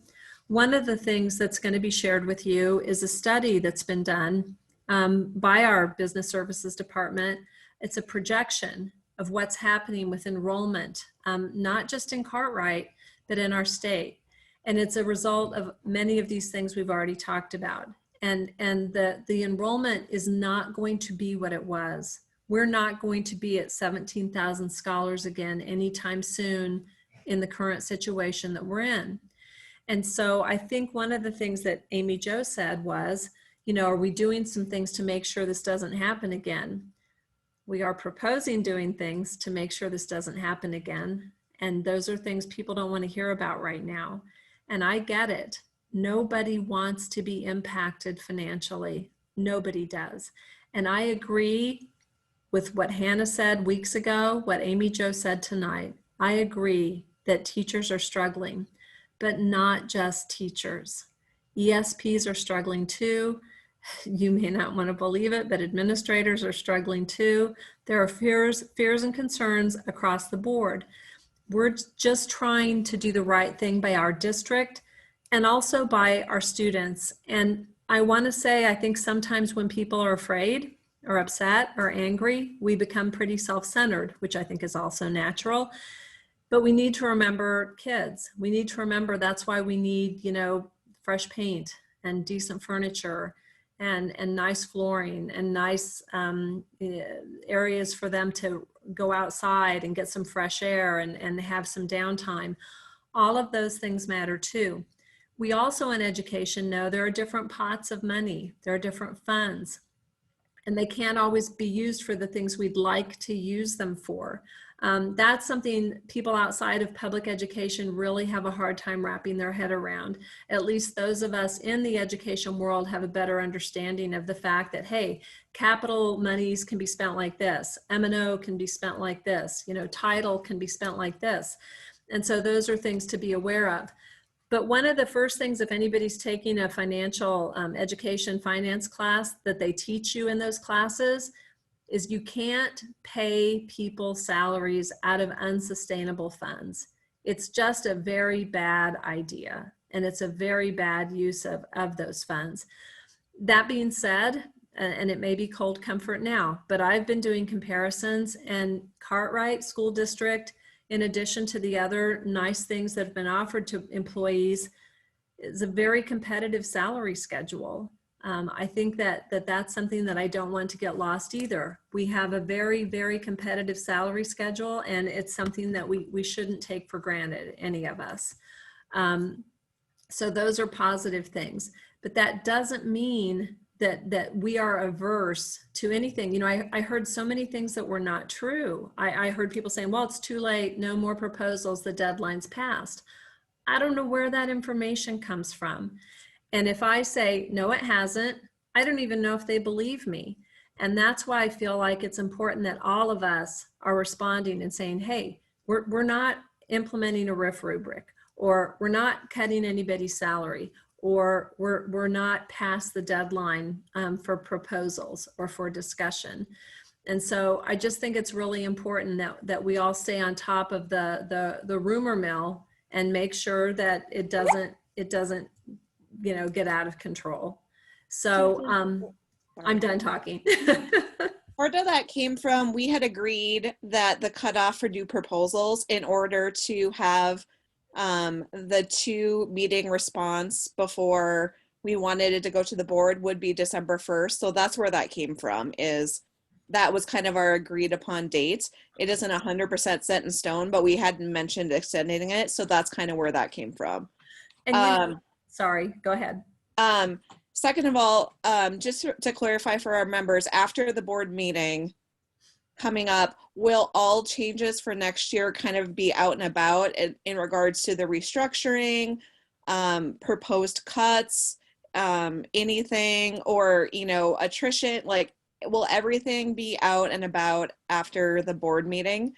One of the things that's going to be shared with you is a study that's been done by our business services department. It's a projection of what's happening with enrollment, not just in Cartwright, but in our state. And it's a result of many of these things we've already talked about. And the enrollment is not going to be what it was. We're not going to be at 17,000 scholars again anytime soon in the current situation that we're in. And so I think one of the things that Amy Jo said was, you know, are we doing some things to make sure this doesn't happen again? We are proposing doing things to make sure this doesn't happen again. And those are things people don't want to hear about right now. And I get it. Nobody wants to be impacted financially. Nobody does. And I agree with what Hannah said weeks ago, what Amy Jo said tonight. I agree that teachers are struggling, but not just teachers. ESPs are struggling too. You may not want to believe it, but administrators are struggling too. There are fears and concerns across the board. We're just trying to do the right thing by our district and also by our students. And I want to say, I think sometimes when people are afraid or upset or angry, we become pretty self-centered, which I think is also natural. But we need to remember kids. We need to remember that's why we need, you know, fresh paint and decent furniture and nice flooring and nice areas for them to go outside and get some fresh air and have some downtime. All of those things matter too. We also in education know there are different pots of money, there are different funds, and they can't always be used for the things we'd like to use them for. That's something people outside of public education really have a hard time wrapping their head around. At least those of us in the education world have a better understanding of the fact that, hey, capital monies can be spent like this, M&O can be spent like this, you know, title can be spent like this. And so those are things to be aware of. But one of the first things, if anybody's taking a financial education finance class, that they teach you in those classes is you can't pay people salaries out of unsustainable funds. It's just a very bad idea, and it's a very bad use of those funds. That being said, and it may be cold comfort now, but I've been doing comparisons, and Cartwright School District, in addition to the other nice things that have been offered to employees, is a very competitive salary schedule. I think that's something that I don't want to get lost either. We have a very, very competitive salary schedule, and it's something that we shouldn't take for granted, any of us. So those are positive things, but that doesn't mean that we are averse to anything. You know, I heard so many things that were not true. I heard people saying, well, it's too late, no more proposals, the deadline's passed. I don't know where that information comes from. And if I say, no, it hasn't, I don't even know if they believe me. And that's why I feel like it's important that all of us are responding and saying, hey, we're not implementing a RIF rubric, or we're not cutting anybody's salary, or we're not past the deadline for proposals or for discussion. And so I just think it's really important that we all stay on top of the rumor mill and make sure that it doesn't you know, get out of control. So I'm done talking. Part of that came from, we had agreed that the cutoff for new proposals, in order to have the 2 meeting response before we wanted it to go to the board, would be December 1st. So that's where that came from, is that was kind of our agreed upon date. It isn't 100% set in stone, but we hadn't mentioned extending it. So that's kind of where that came from. And you know, sorry, go ahead. Second of all, just to clarify for our members, after the board meeting coming up, will all changes for next year kind of be out and about in regards to the restructuring, proposed cuts, anything, or, you know, attrition? Like, will everything be out and about after the board meeting?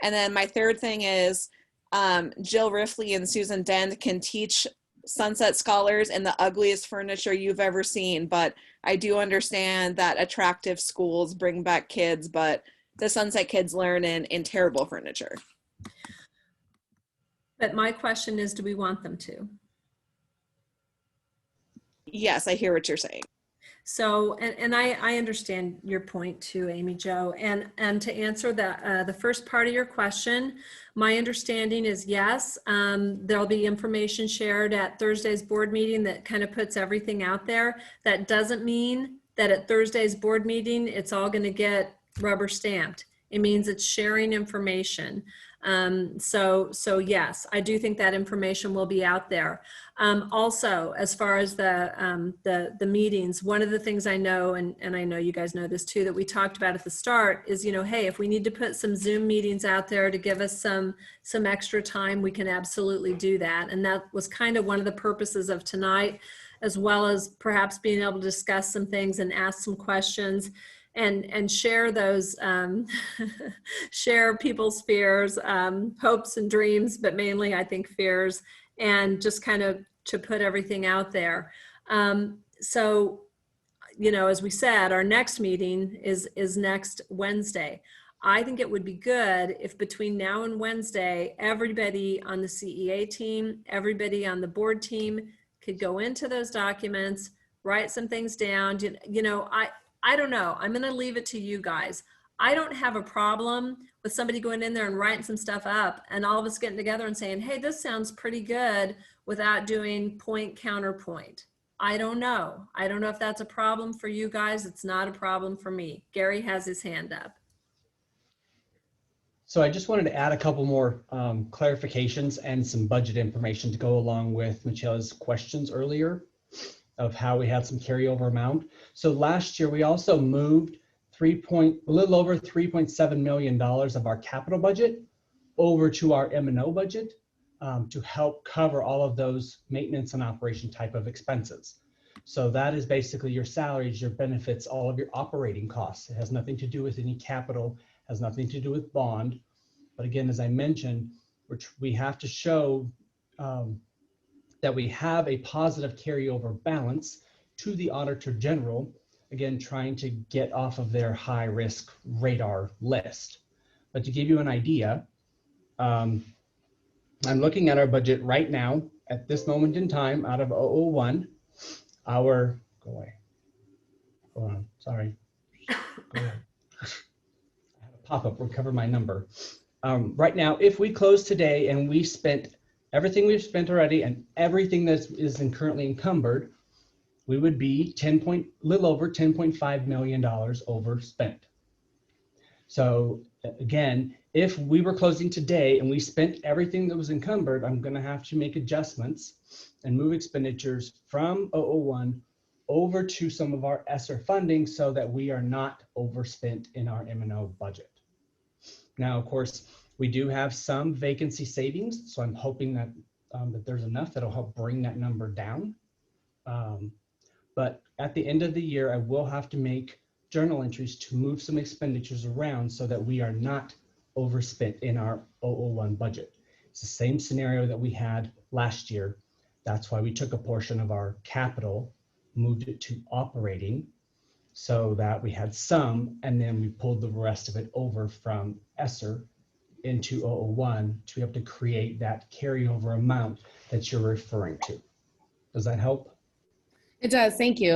And then my third thing is, Jill Riffley and Susan Dent can teach Sunset Scholars and the ugliest furniture you've ever seen, but I do understand that attractive schools bring back kids, but the Sunset kids learn in terrible furniture. But my question is, do we want them to? Yes, I hear what you're saying. So, and I understand your point too, Amy Jo. And to answer the first part of your question, my understanding is yes, there'll be information shared at Thursday's board meeting that kind of puts everything out there. That doesn't mean that at Thursday's board meeting, it's all going to get rubber stamped. It means it's sharing information. So yes, I do think that information will be out there. Also, as far as the meetings, one of the things I know, and I know you guys know this too, that we talked about at the start is, you know, hey, if we need to put some Zoom meetings out there to give us some extra time, we can absolutely do that. And that was kind of one of the purposes of tonight, as well as perhaps being able to discuss some things and ask some questions. And share those, share people's fears, hopes and dreams, but mainly I think fears, and just kind of to put everything out there. So, you know, as we said, our next meeting is next Wednesday. I think it would be good if between now and Wednesday, everybody on the CEA team, everybody on the board team could go into those documents, write some things down. You know, I don't know. I'm going to leave it to you guys. I don't have a problem with somebody going in there and writing some stuff up and all of us getting together and saying, hey, this sounds pretty good, without doing point counterpoint. I don't know. I don't know if that's a problem for you guys. It's not a problem for me. Gary has his hand up. So I just wanted to add a couple more clarifications and some budget information to go along with Michele's questions earlier of how we had some carryover amount. So last year we also moved a little over $3.7 million of our capital budget over to our M&O budget to help cover all of those maintenance and operation type of expenses. So that is basically your salaries, your benefits, all of your operating costs. It has nothing to do with any capital, has nothing to do with bond. But again, as I mentioned, we have to show that we have a positive carryover balance to the Auditor General, again, trying to get off of their high risk radar list. But to give you an idea, I'm looking at our budget right now at this moment in time out of 001. Go away. Hold on, sorry. Go ahead. I had a pop-up, recover my number. Right now, if we close today and we spent everything we've spent already and everything that is currently encumbered, we would be little over $10.5 million overspent. So again, if we were closing today and we spent everything that was encumbered, I'm going to have to make adjustments and move expenditures from 001 over to some of our ESSER funding so that we are not overspent in our M&O budget. Now, of course, we do have some vacancy savings, so I'm hoping that that there's enough that'll help bring that number down. But at the end of the year, I will have to make journal entries to move some expenditures around so that we are not overspent in our 001 budget. It's the same scenario that we had last year. That's why we took a portion of our capital, moved it to operating so that we had some, and then we pulled the rest of it over from ESSER into 001 to be able to create that carryover amount that you're referring to. Does that help? It does, thank you.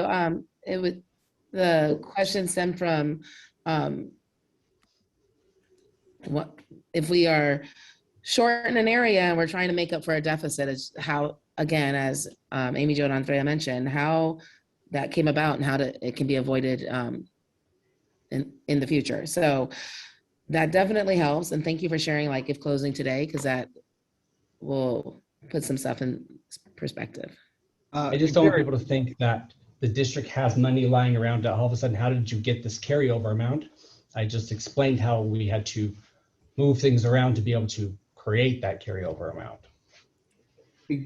The question stemmed from what if we are short in an area and we're trying to make up for a deficit, is how, again, as Amy Jo and Andrea mentioned, how that came about and how it can be avoided in the future. So that definitely helps. And thank you for sharing, like, if closing today, because that will put some stuff in perspective. I just don't want people to think that the district has money lying around. All of a sudden, how did you get this carryover amount? I just explained how we had to move things around to be able to create that carryover amount.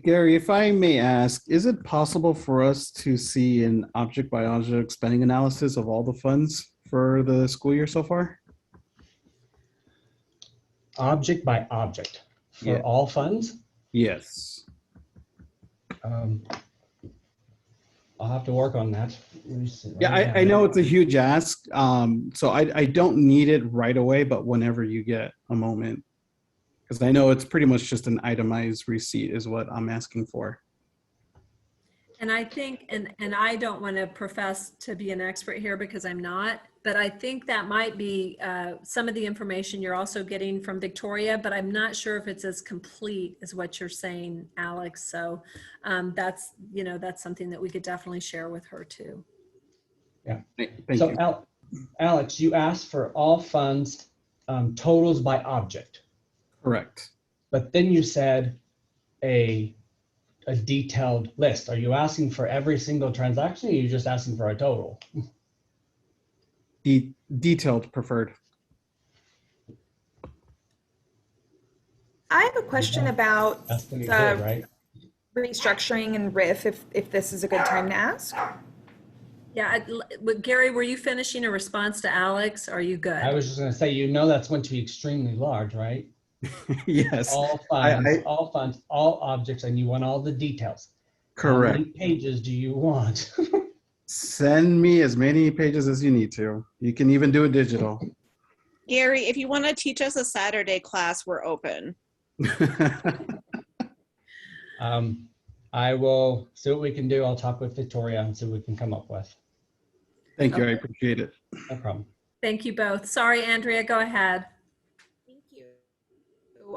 Gary, if I may ask, is it possible for us to see an object by object spending analysis of all the funds for the school year so far? Object by object for all funds? Yes. I'll have to work on that. Let me see. Yeah, I know it's a huge ask. So I don't need it right away, but whenever you get a moment. Because I know it's pretty much just an itemized receipt is what I'm asking for. And I think, and I don't want to profess to be an expert here because I'm not, but I think that might be some of the information you're also getting from Victoria, but I'm not sure if it's as complete as what you're saying, Alex. So that's something that we could definitely share with her too. Yeah. Thank you. Alex, you asked for all funds totals by object. Correct. But then you said a detailed list. Are you asking for every single transaction, or are you just asking for a total? Detailed preferred. I have a question about That's gonna be the good, right? restructuring and RIF, if this is a good time to ask. Yeah, Gary, were you finishing a response to Alex? Are you good? I was just going to say, that's going to be extremely large, right? Yes. All funds, all objects, and you want all the details. Correct. How many pages do you want? Send me as many pages as you need to. You can even do it digital. Gary, if you want to teach us a Saturday class, we're open. I will see what we can do. I'll talk with Victoria and see what we can come up with. Thank you. Okay. I appreciate it. No problem. Thank you both. Sorry, Andrea, go ahead. Thank you.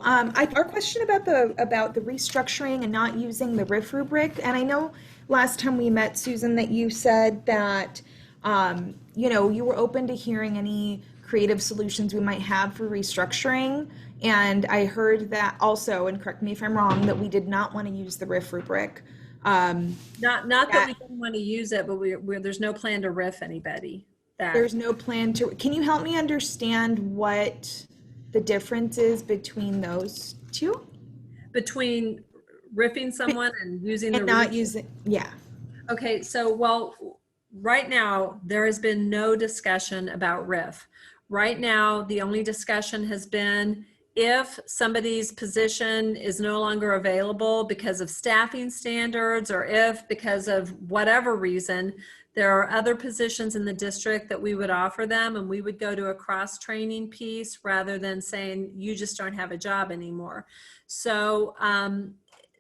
Our question about the restructuring and not using the RIF rubric, and I know last time we met, Susan, that you said that you were open to hearing any creative solutions we might have for restructuring. And I heard that also, and correct me if I'm wrong, that we did not want to use the RIF rubric. Not that we didn't want to use it, but there's no plan to RIF anybody. There's no plan to, can you help me understand what the difference is between those two? Between riffing someone and using And not using, yeah. Okay, so well, right now, there has been no discussion about RIF. Right now, the only discussion has been if somebody's position is no longer available because of staffing standards, or if because of whatever reason, there are other positions in the district that we would offer them, and we would go to a cross-training piece rather than saying, you just don't have a job anymore. So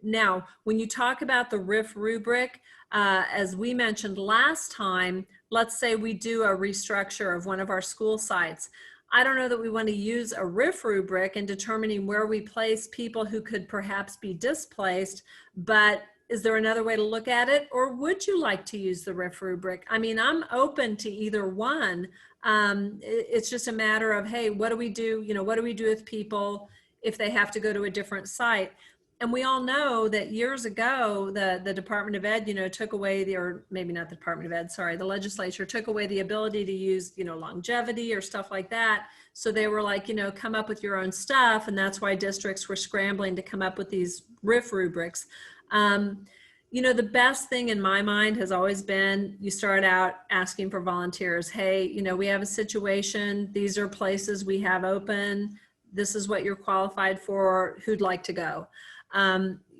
now, when you talk about the RIF rubric, as we mentioned last time, let's say we do a restructure of one of our school sites. I don't know that we want to use a RIF rubric in determining where we place people who could perhaps be displaced, but is there another way to look at it? Or would you like to use the RIF rubric? I mean, I'm open to either one. It's just a matter of, hey, what do we do? You know, what do we do with people if they have to go to a different site? And we all know that years ago, the Department of Ed, you know, took away or maybe not the Department of Ed, sorry, the legislature took away the ability to use, you know, longevity or stuff like that. So they were like, you know, come up with your own stuff. And that's why districts were scrambling to come up with these RIF rubrics. You know, the best thing in my mind has always been, you start out asking for volunteers. Hey, you know, we have a situation. These are places we have open. This is what you're qualified for. Who'd like to go?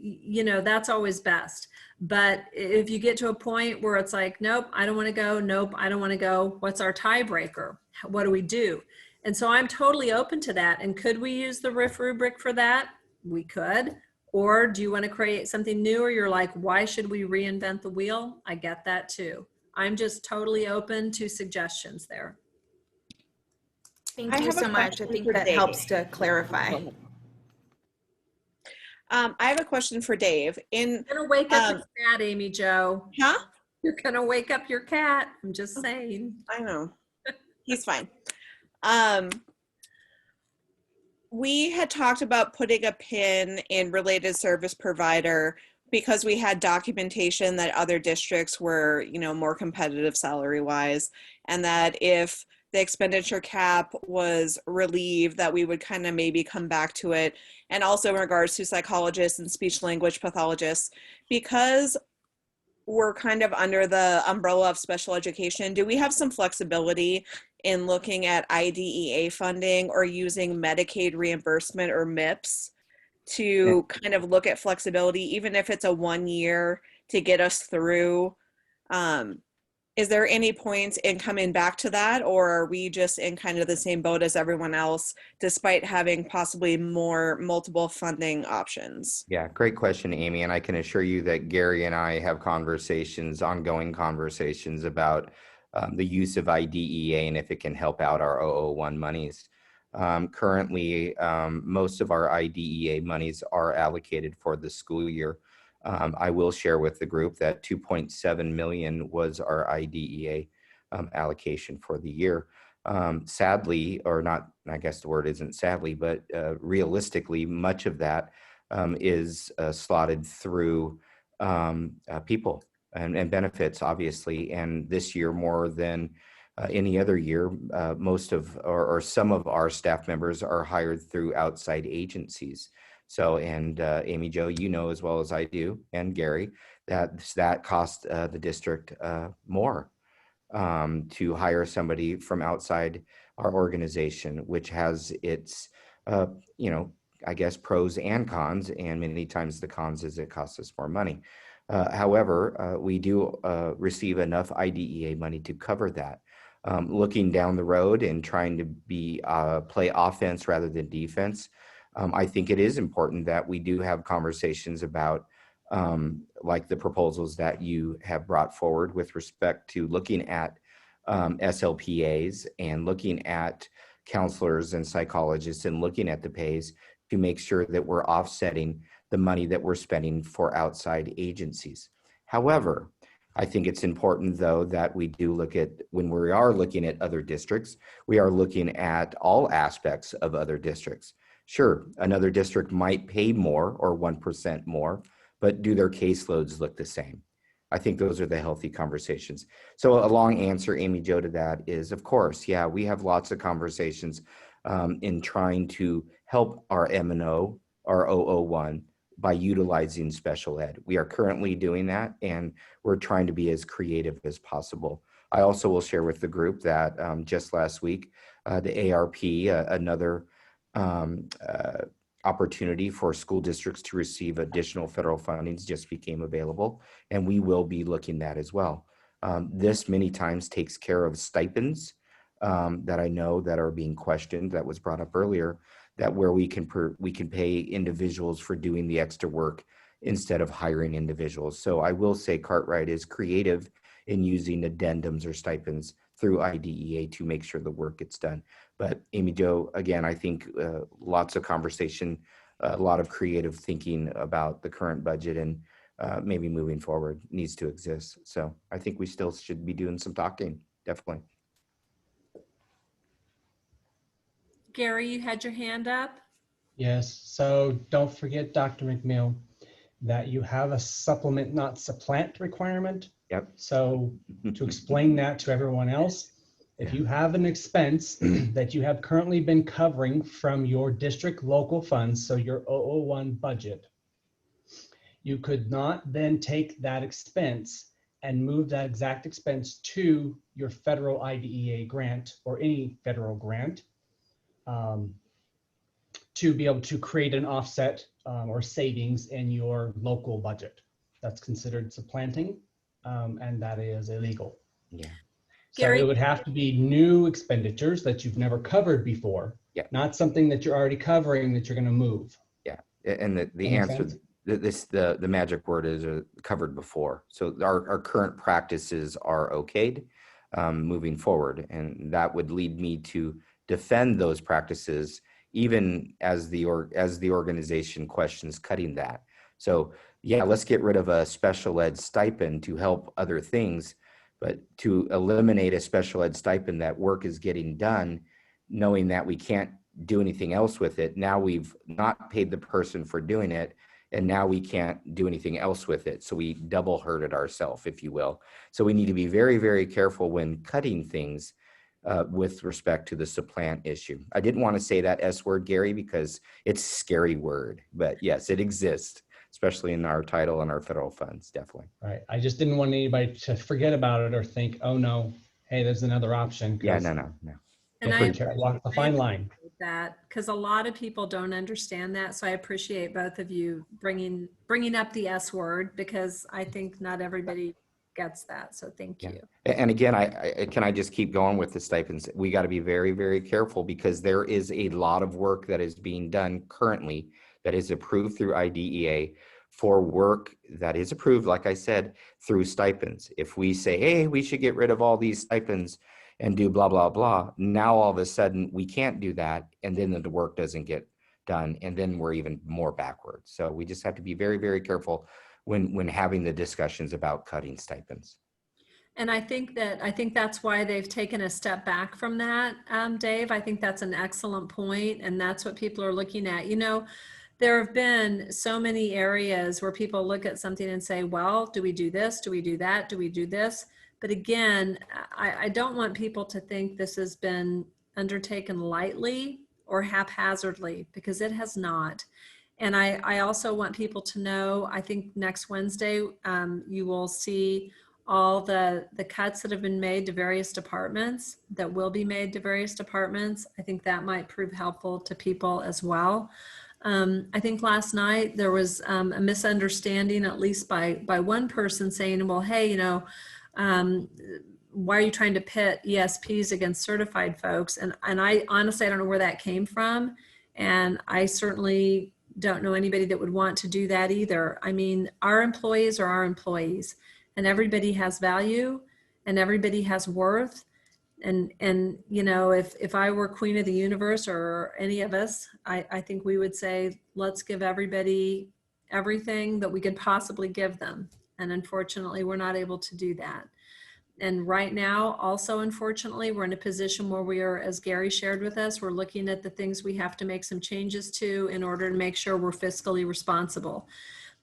You know, that's always best. But if you get to a point where it's like, nope, I don't want to go. Nope, I don't want to go. What's our tiebreaker? What do we do? And so I'm totally open to that. And could we use the RIF rubric for that? We could. Or do you want to create something new? Or you're like, why should we reinvent the wheel? I get that too. I'm just totally open to suggestions there. Thank you so much. I think that helps to clarify. I have a question for Dave. You're gonna wake up your cat, Amy Jo. Huh? You're gonna wake up your cat. I'm just saying. I know. He's fine. We had talked about putting a pin in related service provider because we had documentation that other districts were, you know, more competitive salary wise, and that if the expenditure cap was relieved, that we would kind of maybe come back to it. And also in regards to psychologists and speech language pathologists, because we're kind of under the umbrella of special education, do we have some flexibility in looking at IDEA funding or using Medicaid reimbursement or MIPS to kind of look at flexibility, even if it's a 1 year to get us through? Is there any point in coming back to that, or are we just in kind of the same boat as everyone else, despite having possibly multiple funding options? Yeah, great question, Amy. And I can assure you that Gary and I have ongoing conversations about the use of IDEA and if it can help out our 001 monies. Currently, most of our IDEA monies are allocated for the school year. I will share with the group that 2.7 million was our IDEA allocation for the year. Sadly, or not, I guess the word isn't sadly, but realistically, much of that is slotted through people and benefits, obviously. And this year, more than any other year, most of or some of our staff members are hired through outside agencies. So, and Amy Jo, you know as well as I do, and Gary, that cost the district more to hire somebody from outside our organization, which has its, you know, I guess pros and cons, and many times the cons is it costs us more money. However, we do receive enough IDEA money to cover that. Looking down the road and trying to play offense rather than defense, I think it is important that we do have conversations about like the proposals that you have brought forward with respect to looking at SLPAs and looking at counselors and psychologists and looking at the pays to make sure that we're offsetting the money that we're spending for outside agencies. However, I think it's important, though, that we do look at, when we are looking at other districts, we are looking at all aspects of other districts. Sure, another district might pay more or 1% more, but do their caseloads look the same? I think those are the healthy conversations. So a long answer, Amy Jo, to that is, of course, yeah, we have lots of conversations in trying to help our M&O, our 001, by utilizing special ed. We are currently doing that, and we're trying to be as creative as possible. I also will share with the group that just last week, the ARP, another opportunity for school districts to receive additional federal fundings, just became available, and we will be looking at that as well. This many times takes care of stipends that I know that are being questioned, that was brought up earlier, that where we can pay individuals for doing the extra work instead of hiring individuals. So I will say Cartwright is creative in using addendums or stipends through IDEA to make sure the work gets done. But Amy Jo, again, I think lots of conversation, a lot of creative thinking about the current budget, and maybe moving forward needs to exist. So I think we still should be doing some talking, definitely. Gary, you had your hand up? Yes, so don't forget, Dr. McNeil, that you have a supplement, not supplant requirement. Yep. So to explain that to everyone else, if you have an expense that you have currently been covering from your district local funds, so your 001 budget, you could not then take that expense and move that exact expense to your federal IDEA grant or any federal grant to be able to create an offset or savings in your local budget. That's considered supplanting, and that is illegal. Yeah. So Gary- it would have to be new expenditures that you've never covered before, Yeah. not something that you're already covering that you're going to move. Yeah, and the make answer, sense? the magic word is covered before. So our current practices are okayed moving forward, and that would lead me to defend those practices even as the organization questions cutting that. So yeah, let's get rid of a special ed stipend to help other things, but to eliminate a special ed stipend, that work is getting done, knowing that we can't do anything else with it. Now we've not paid the person for doing it, and now we can't do anything else with it. So we double hurted ourselves, if you will. So we need to be very, very careful when cutting things with respect to the supplant issue. I didn't want to say that S word, Gary, because it's a scary word, but yes, it exists, especially in our title and our federal funds, definitely. Right. I just didn't want anybody to forget about it or think, oh no, hey, there's another option. Yeah, no. And I walk the fine line. That because a lot of people don't understand that, so I appreciate both of you bringing up the S word, because I think not everybody gets that. So thank you. And again, I just keep going with the stipends. We got to be very, very careful, because there is a lot of work that is being done currently that is approved through IDEA for work that is approved, like I said, through stipends. If we say, hey, we should get rid of all these stipends and do blah, blah, blah, now all of a sudden we can't do that, and then the work doesn't get done, and then we're even more backwards. So we just have to be very, very careful when having the discussions about cutting stipends. And I think that's why they've taken a step back from that, Dave. I think that's an excellent point, and that's what people are looking at. You know, there have been so many areas where people look at something and say, well, do we do this? Do we do that? Do we do this? But again, I don't want people to think this has been undertaken lightly or haphazardly, because it has not. And I also want people to know, I think next Wednesday, you will see all the cuts that have been made to various departments, that will be made to various departments. I think that might prove helpful to people as well. I think last night there was a misunderstanding, at least by one person, saying, well, hey, you know, why are you trying to pit ESPs against certified folks? And I honestly, I don't know where that came from. And I certainly don't know anybody that would want to do that either. I mean, our employees are our employees, and everybody has value and everybody has worth. And you know, if I were queen of the universe, or any of us, I think we would say, let's give everybody everything that we could possibly give them. And unfortunately, we're not able to do that. And right now, also, unfortunately, we're in a position where we are, as Gary shared with us, we're looking at the things we have to make some changes to in order to make sure we're fiscally responsible.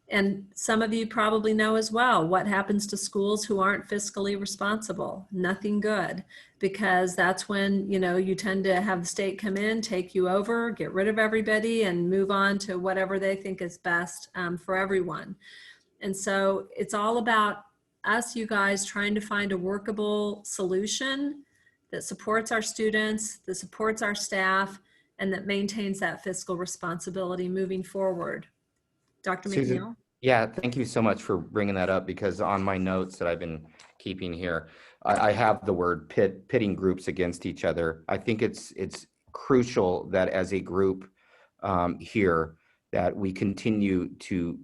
And some of you probably know as well, what happens to schools who aren't fiscally responsible? Nothing good, because that's when, you know, you tend to have the state come in, take you over, get rid of everybody and move on to whatever they think is best for everyone. And so it's all about us, you guys, trying to find a workable solution that supports our students, that supports our staff, and that maintains that fiscal responsibility moving forward. Dr. Susan, McNeil? yeah, thank you so much for bringing that up, because on my notes that I've been keeping here, I have the word pitting groups against each other. I think it's crucial that as a group here, that we continue to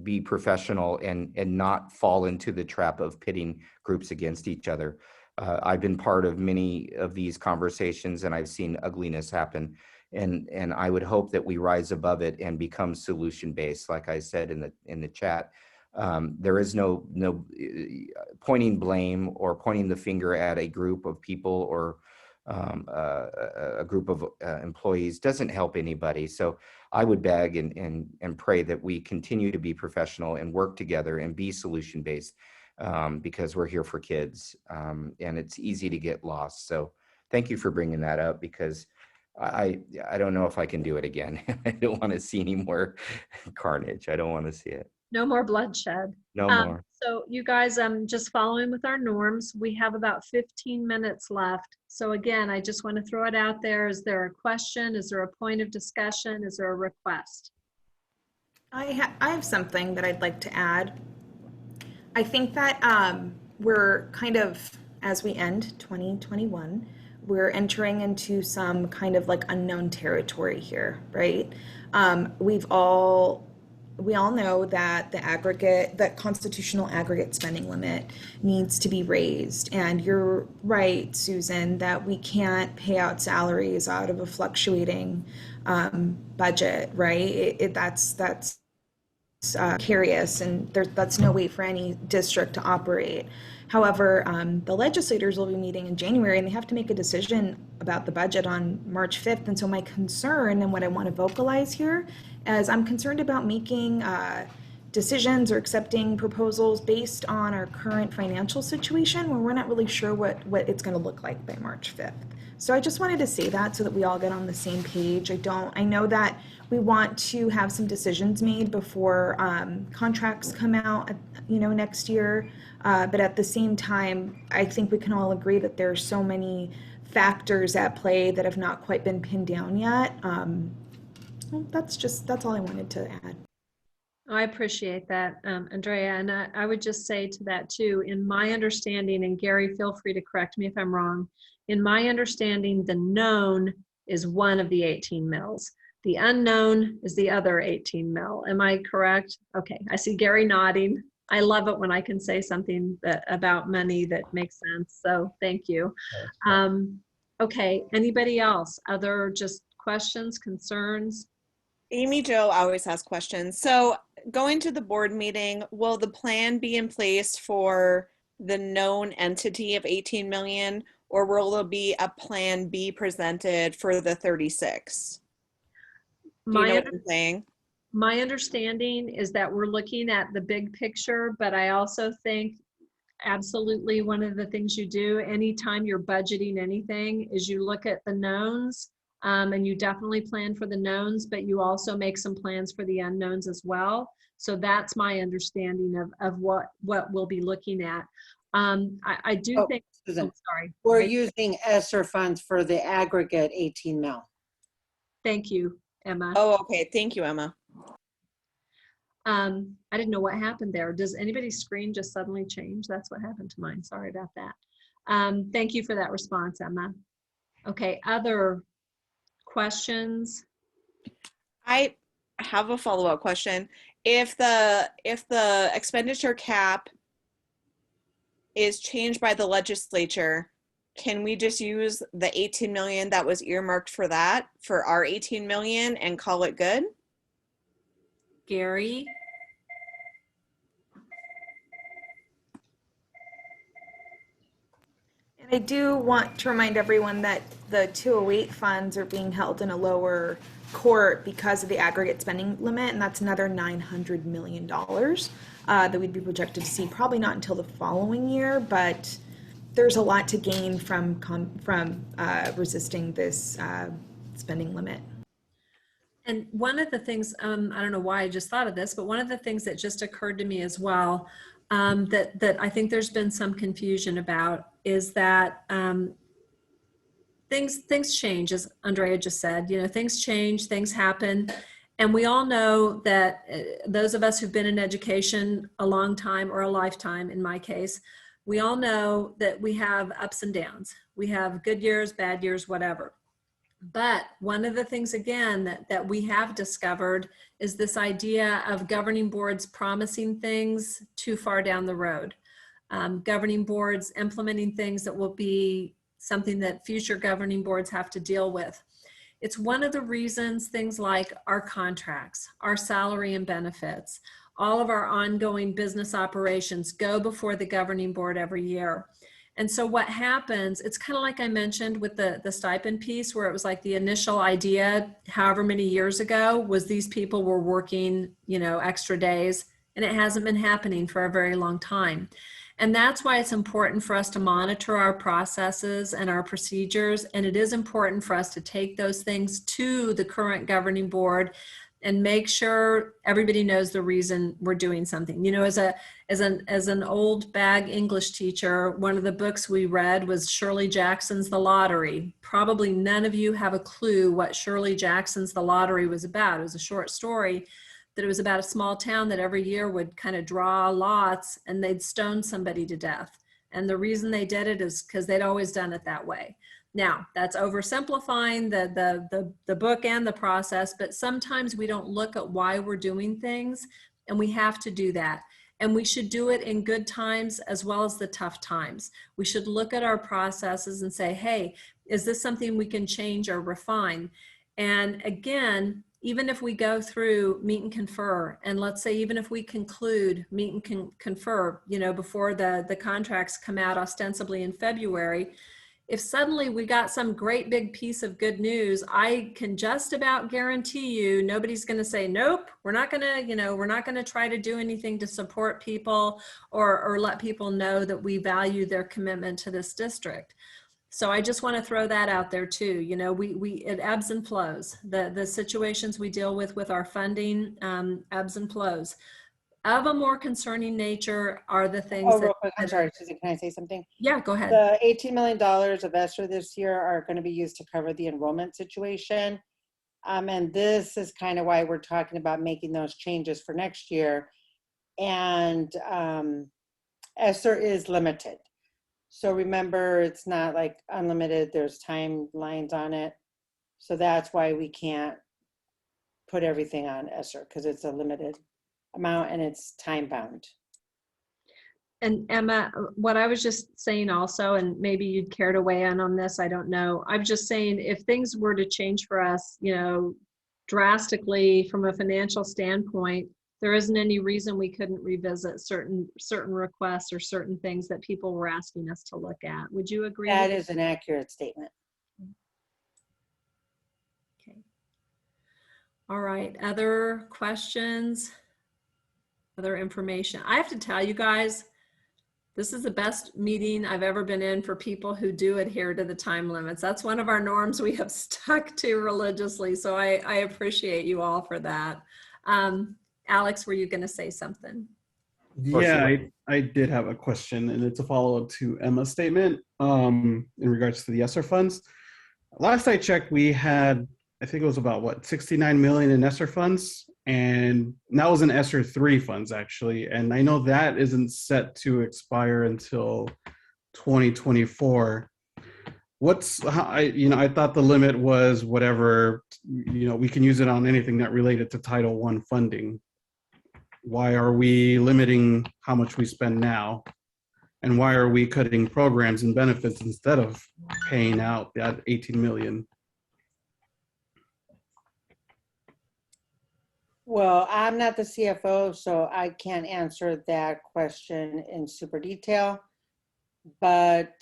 be professional and not fall into the trap of pitting groups against each other. I've been part of many of these conversations, and I've seen ugliness happen. And I would hope that we rise above it and become solution-based. Like I said in the chat, there is no pointing blame or pointing the finger at a group of people or a group of employees. Doesn't help anybody. So I would beg and pray that we continue to be professional and work together and be solution-based, because we're here for kids, and it's easy to get lost. So thank you for bringing that up, because I don't know if I can do it again. I don't want to see any more carnage. I don't want to see it. No more bloodshed. No more. So you guys, just following with our norms, we have about 15 minutes left. So again, I just want to throw it out there. Is there a question? Is there a point of discussion? Is there a request? I have something that I'd like to add. I think that we're kind of, as we end 2021, we're entering into some kind of like unknown territory here, right? We all know that that constitutional aggregate spending limit needs to be raised. And you're right, Susan, that we can't pay out salaries out of a fluctuating budget, right? That's precarious, and that's no way for any district to operate. However, the legislators will be meeting in January, and they have to make a decision about the budget on March 5th. And so my concern, and what I want to vocalize here, is I'm concerned about making decisions or accepting proposals based on our current financial situation, where we're not really sure what it's going to look like by March 5th. So I just wanted to say that so that we all get on the same page. I know that we want to have some decisions made before contracts come out, next year. But at the same time, I think we can all agree that there are so many factors at play that have not quite been pinned down yet. Well, that's all I wanted to add. I appreciate that, Andrea. And I would just say to that too, in my understanding, and Gary, feel free to correct me if I'm wrong, in my understanding, the known is one of the 18 mills. The unknown is the other 18 mil. Am I correct? Okay, I see Gary nodding. I love it when I can say something about money that makes sense. So thank you. Okay, anybody else? Other just questions, concerns? Amy Jo always has questions. So going to the board meeting, will the plan be in place for the known entity of 18 million, or will there be a plan B presented for the 36? Do you know what I'm saying? My understanding is that we're looking at the big picture, but I also think absolutely one of the things you do anytime you're budgeting anything is you look at the knowns, and you definitely plan for the knowns, but you also make some plans for the unknowns as well. So that's my understanding of what we'll be looking at. I do think, Susan, sorry. we're using ESSER funds for the aggregate 18 mil. Thank you, Emma. Oh, okay. Thank you, Emma. I didn't know what happened there. Does anybody's screen just suddenly change? That's what happened to mine. Sorry about that. Thank you for that response, Emma. Okay, other questions? I have a follow-up question. If the expenditure cap is changed by the legislature, can we just use the 18 million that was earmarked for that for our 18 million and call it good? Gary? I do want to remind everyone that the 208 funds are being held in a lower court because of the aggregate spending limit, and that's another $900 million that we'd be projected to see, probably not until the following year, but there's a lot to gain from resisting this spending limit. And one of the things, I don't know why I just thought of this, but one of the things that just occurred to me as well, that I think there's been some confusion about is that things change, as Andrea just said. You know, things change, things happen. And we all know that those of us who've been in education a long time or a lifetime, in my case, we all know that we have ups and downs. We have good years, bad years, whatever. But one of the things, again, that we have discovered is this idea of governing boards promising things too far down the road. Governing boards implementing things that will be something that future governing boards have to deal with. It's one of the reasons things like our contracts, our salary and benefits, all of our ongoing business operations go before the governing board every year. And so what happens, it's kind of like I mentioned with the stipend piece, where it was like the initial idea, however many years ago, was these people were working, you know, extra days, and it hasn't been happening for a very long time. And that's why it's important for us to monitor our processes and our procedures. And it is important for us to take those things to the current governing board and make sure everybody knows the reason we're doing something. You know, as an old bag English teacher, one of the books we read was Shirley Jackson's The Lottery. Probably none of you have a clue what Shirley Jackson's The Lottery was about. It was a short story that it was about a small town that every year would kind of draw lots and they'd stone somebody to death. And the reason they did it is because they'd always done it that way. Now, that's oversimplifying the book and the process, but sometimes we don't look at why we're doing things, and we have to do that. And we should do it in good times as well as the tough times. We should look at our processes and say, hey, is this something we can change or refine? And again, even if we go through meet and confer, and let's say even if we conclude meet and confer, you know, before the contracts come out ostensibly in February, if suddenly we got some great big piece of good news, I can just about guarantee you nobody's going to say, nope, we're not going to, you know, we're not going to try to do anything to support people or let people know that we value their commitment to this district. So I just want to throw that out there too. You know, it ebbs and flows. The situations we deal with our funding ebbs and flows. Of a more concerning nature are the things Real quick, I'm sorry, Susan, can I say something? Yeah, go ahead. The $18 million of ESSER this year are going to be used to cover the enrollment situation. And this is kind of why we're talking about making those changes for next year. And ESSER is limited. So remember, it's not like unlimited, there's timelines on it. So that's why we can't put everything on ESSER, because it's a limited amount and it's time bound. And Emma, what I was just saying also, and maybe you'd care to weigh in on this, I don't know. I'm just saying if things were to change for us, you know, drastically from a financial standpoint, there isn't any reason we couldn't revisit certain requests or certain things that people were asking us to look at. Would you agree? That is an accurate statement. Okay. All right, other questions? Other information? I have to tell you guys, this is the best meeting I've ever been in for people who do adhere to the time limits. That's one of our norms we have stuck to religiously. So I appreciate you all for that. Alex, were you going to say something? Yeah, I did have a question, and it's a follow-up to Emma's statement in regards to the ESSER funds. Last I checked, we had, I think it was about, what, 69 million in ESSER funds, and that was in ESSER 3 funds, actually. And I know that isn't set to expire until 2024. I thought the limit was whatever, you know, we can use it on anything that related to Title I funding. Why are we limiting how much we spend now? And why are we cutting programs and benefits instead of paying out that 18 million? Well, I'm not the CFO, so I can't answer that question in super detail. But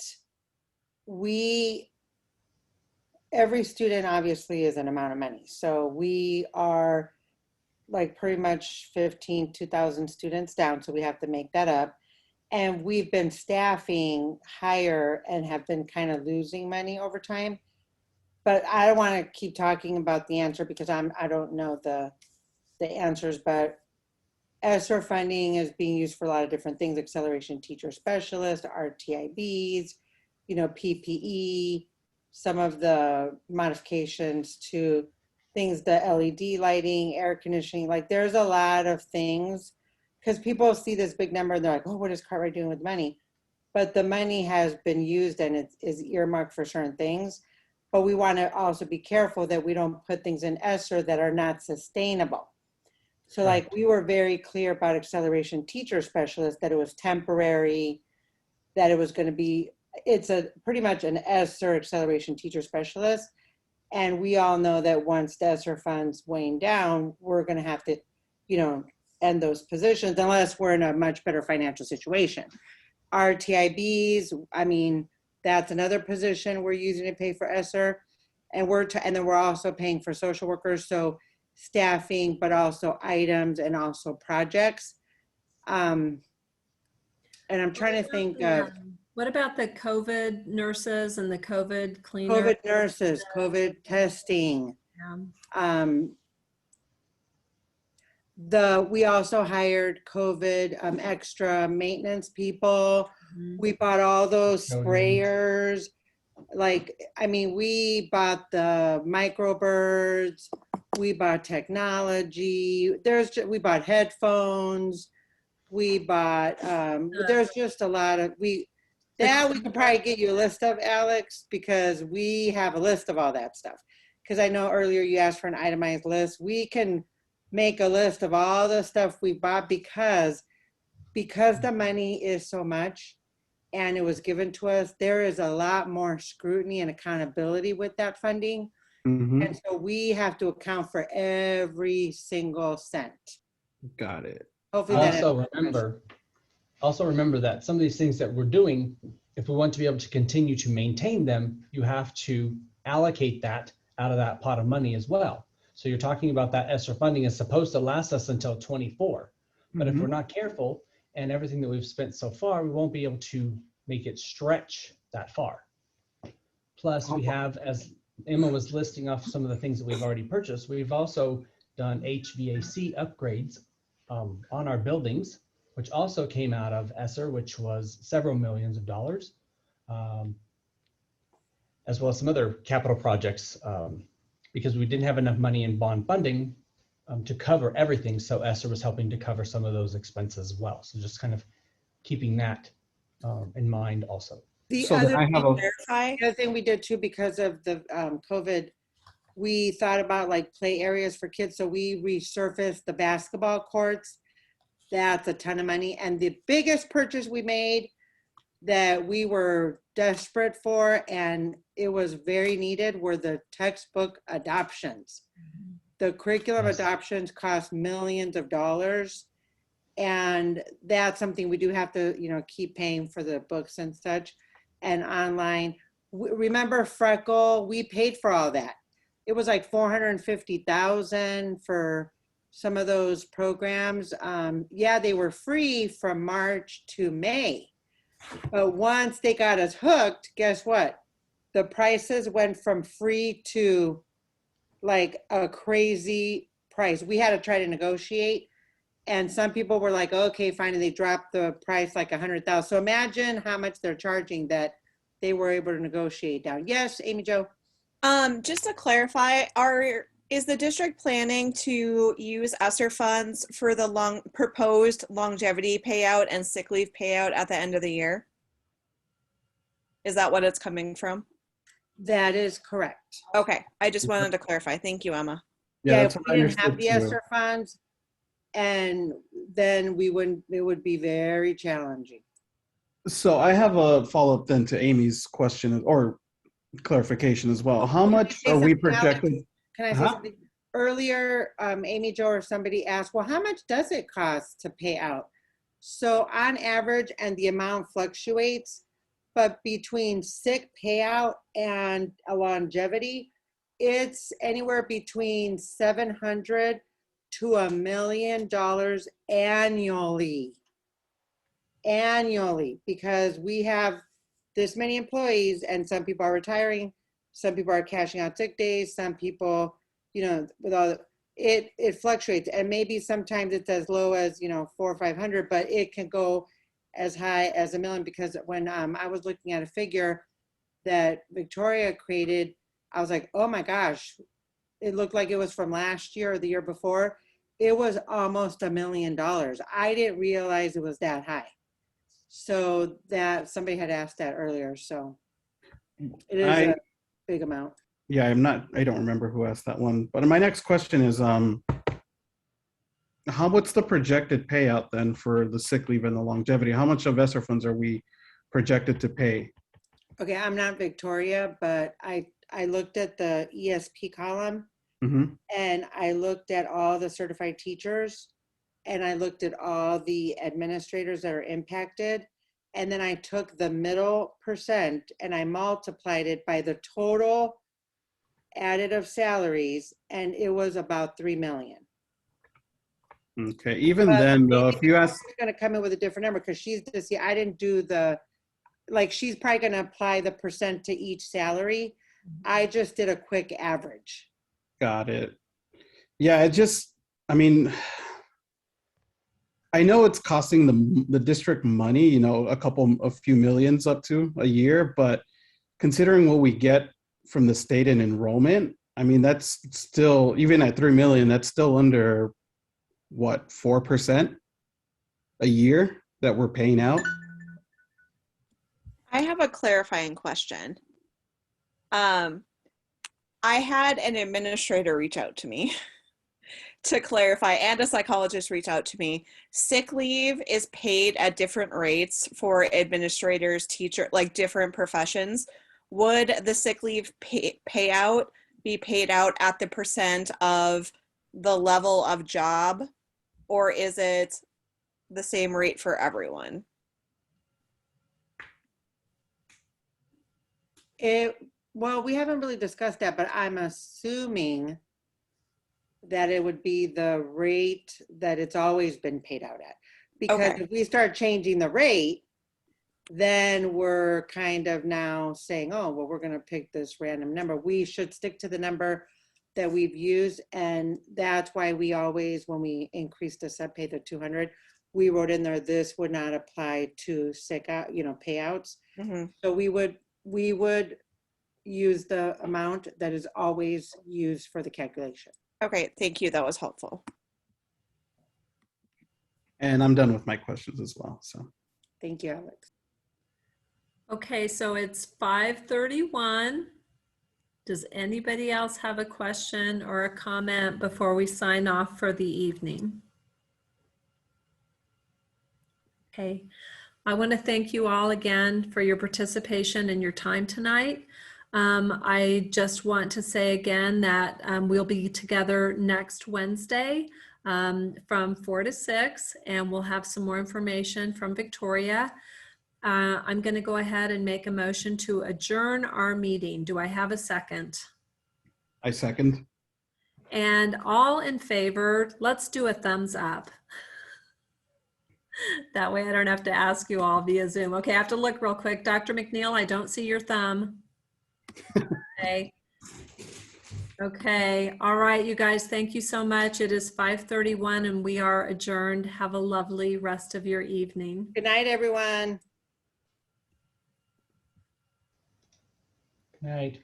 every student obviously is an amount of money. So we are like pretty much 2,000 students down. So we have to make that up. And we've been staffing higher and have been kind of losing money over time. But I don't want to keep talking about the answer because I don't know the answers, but ESSER funding is being used for a lot of different things, acceleration teacher specialist, RTIBs, PPE, some of the modifications to things, the LED lighting, air conditioning, like there's a lot of things because people see this big number and they're like, oh, what is Cartwright doing with money? But the money has been used and it is earmarked for certain things. But we want to also be careful that we don't put things in ESSER that are not sustainable. So like we were very clear about acceleration teacher specialist, that it was temporary, that it was going to be, it's pretty much an ESSER acceleration teacher specialist. And we all know that once the ESSER funds wane down, we're going to have to, end those positions unless we're in a much better financial situation. RTIBs, that's another position we're using to pay for ESSER. And then we're also paying for social workers. So staffing, but also items and also projects. And I'm trying to think of what about the COVID nurses and the COVID cleaners? COVID nurses, COVID testing. We also hired COVID extra maintenance people. We bought all those sprayers. We bought the microbirds. We bought technology. We bought headphones. We bought, there's just a lot of, we could probably get you a list of, Alex, because we have a list of all that stuff. Because I know earlier you asked for an itemized list. We can make a list of all the stuff we bought because the money is so much and it was given to us, there is a lot more scrutiny and accountability with that funding. And so we have to account for every single cent. Got it. Hopefully Also remember that some of these things that we're doing, if we want to be able to continue to maintain them, you have to allocate that out of that pot of money as well. So you're talking about that ESSER funding is supposed to last us until 24. But if we're not careful and everything that we've spent so far, we won't be able to make it stretch that far. Plus we have, as Emma was listing off some of the things that we've already purchased, we've also done HVAC upgrades on our buildings, which also came out of ESSER, which was several millions of dollars, as well as some other capital projects, because we didn't have enough money in bond funding to cover everything. So ESSER was helping to cover some of those expenses as well. So just kind of keeping that in mind also. The other thing we did too, because of the COVID, we thought about like play areas for kids. So we resurfaced the basketball courts. That's a ton of money. And the biggest purchase we made that we were desperate for, and it was very needed, were the textbook adoptions. The curriculum adoptions cost millions of dollars. And that's something we do have to, keep paying for the books and such. And online, remember Freckle, we paid for all that. It was like $450,000 for some of those programs. They were free from March to May. But once they got us hooked, guess what? The prices went from free to like a crazy price. We had to try to negotiate. And some people were like, okay, fine. And they dropped the price like $100,000. So imagine how much they're charging that they were able to negotiate down. Yes, Amy Jo? Just to clarify, is the district planning to use ESSER funds for the proposed longevity payout and sick leave payout at the end of the year? Is that what it's coming from? That is correct. Okay, I just wanted to clarify. Thank you, Emma. Yeah, if we didn't have the ESSER funds, and then it would be very challenging. So I have a follow-up then to Amy's question or clarification as well. How much are we projecting? Can I say something? Earlier, Amy Jo or somebody asked, well, how much does it cost to pay out? So on average, and the amount fluctuates, but between sick payout and a longevity, it's anywhere between $700 to $1 million annually, because we have this many employees and some people are retiring, some people are cashing out sick days, some people, you know, with all it fluctuates, and maybe sometimes it's as low as, you know, 400 or 500, but it can go as high as $1 million. Because when I was looking at a figure that Victoria created, I was like, oh my gosh, it looked like it was from last year or the year before. It was almost $1 million. I didn't realize it was that high. So that somebody had asked that earlier. So it is a big amount. Yeah, I don't remember who asked that one. But my next question is, what's the projected payout then for the sick leave and the longevity? How much of ESSER funds are we projected to pay? Okay, I'm not Victoria, but I looked at the ESP column, Mm-hmm. and I looked at all the certified teachers, and I looked at all the administrators that are impacted. And then I took the middle percent and I multiplied it by the total additive salaries, and it was about 3 million. Okay, even But then though, maybe if you ask, she's going to come in with a different number because she's this year. I didn't do like she's probably going to apply the percent to each salary. I just did a quick average. got it. Yeah, I mean, I know it's costing the district money, you know, a few millions up to a year, but considering what we get from the state in enrollment, I mean, that's still, even at 3 million, that's still under what, 4% a year that we're paying out. I have a clarifying question. I had an administrator reach out to me to clarify, and a psychologist reach out to me. Sick leave is paid at different rates for administrators, teacher, like different professions. Would the sick leave payout be paid out at the percent of the level of job, or is it the same rate for everyone? Well, we haven't really discussed that, but I'm assuming that it would be the rate that it's always been paid out at. Because Okay. if we start changing the rate, then we're kind of now saying, oh, well, we're going to pick this random number. We should stick to the number that we've used. And that's why we always, when we increased the sub pay to 200, we wrote in there, this would not apply to sick out, you know, payouts. Mm-hmm. So we would use the amount that is always used for the calculation. Okay, thank you. That was helpful. And I'm done with my questions as well, so. Thank you, Alex. Okay, so it's 5:31. Does anybody else have a question or a comment before we sign off for the evening? Okay, I want to thank you all again for your participation and your time tonight. I just want to say again that we'll be together next Wednesday from 4 to 6, and we'll have some more information from Victoria. I'm going to go ahead and make a motion to adjourn our meeting. Do I have a second? I second. And all in favor, let's do a thumbs up. That way I don't have to ask you all via Zoom. Okay, I have to look real quick. Dr. McNeil, I don't see your thumb. Okay. Okay. All right, you guys, thank you so much. It is 5:31 and we are adjourned. Have a lovely rest of your evening. Good night, everyone. Good night.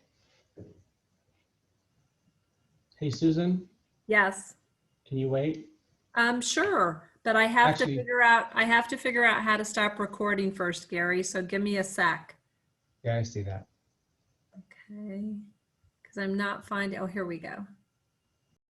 Hey, Susan, Yes. can you wait? Sure, but I have Actually- to figure out how to stop recording first, Gary. So give me a sec. Yeah, I see that. Okay. Because I'm not finding, oh, here we go.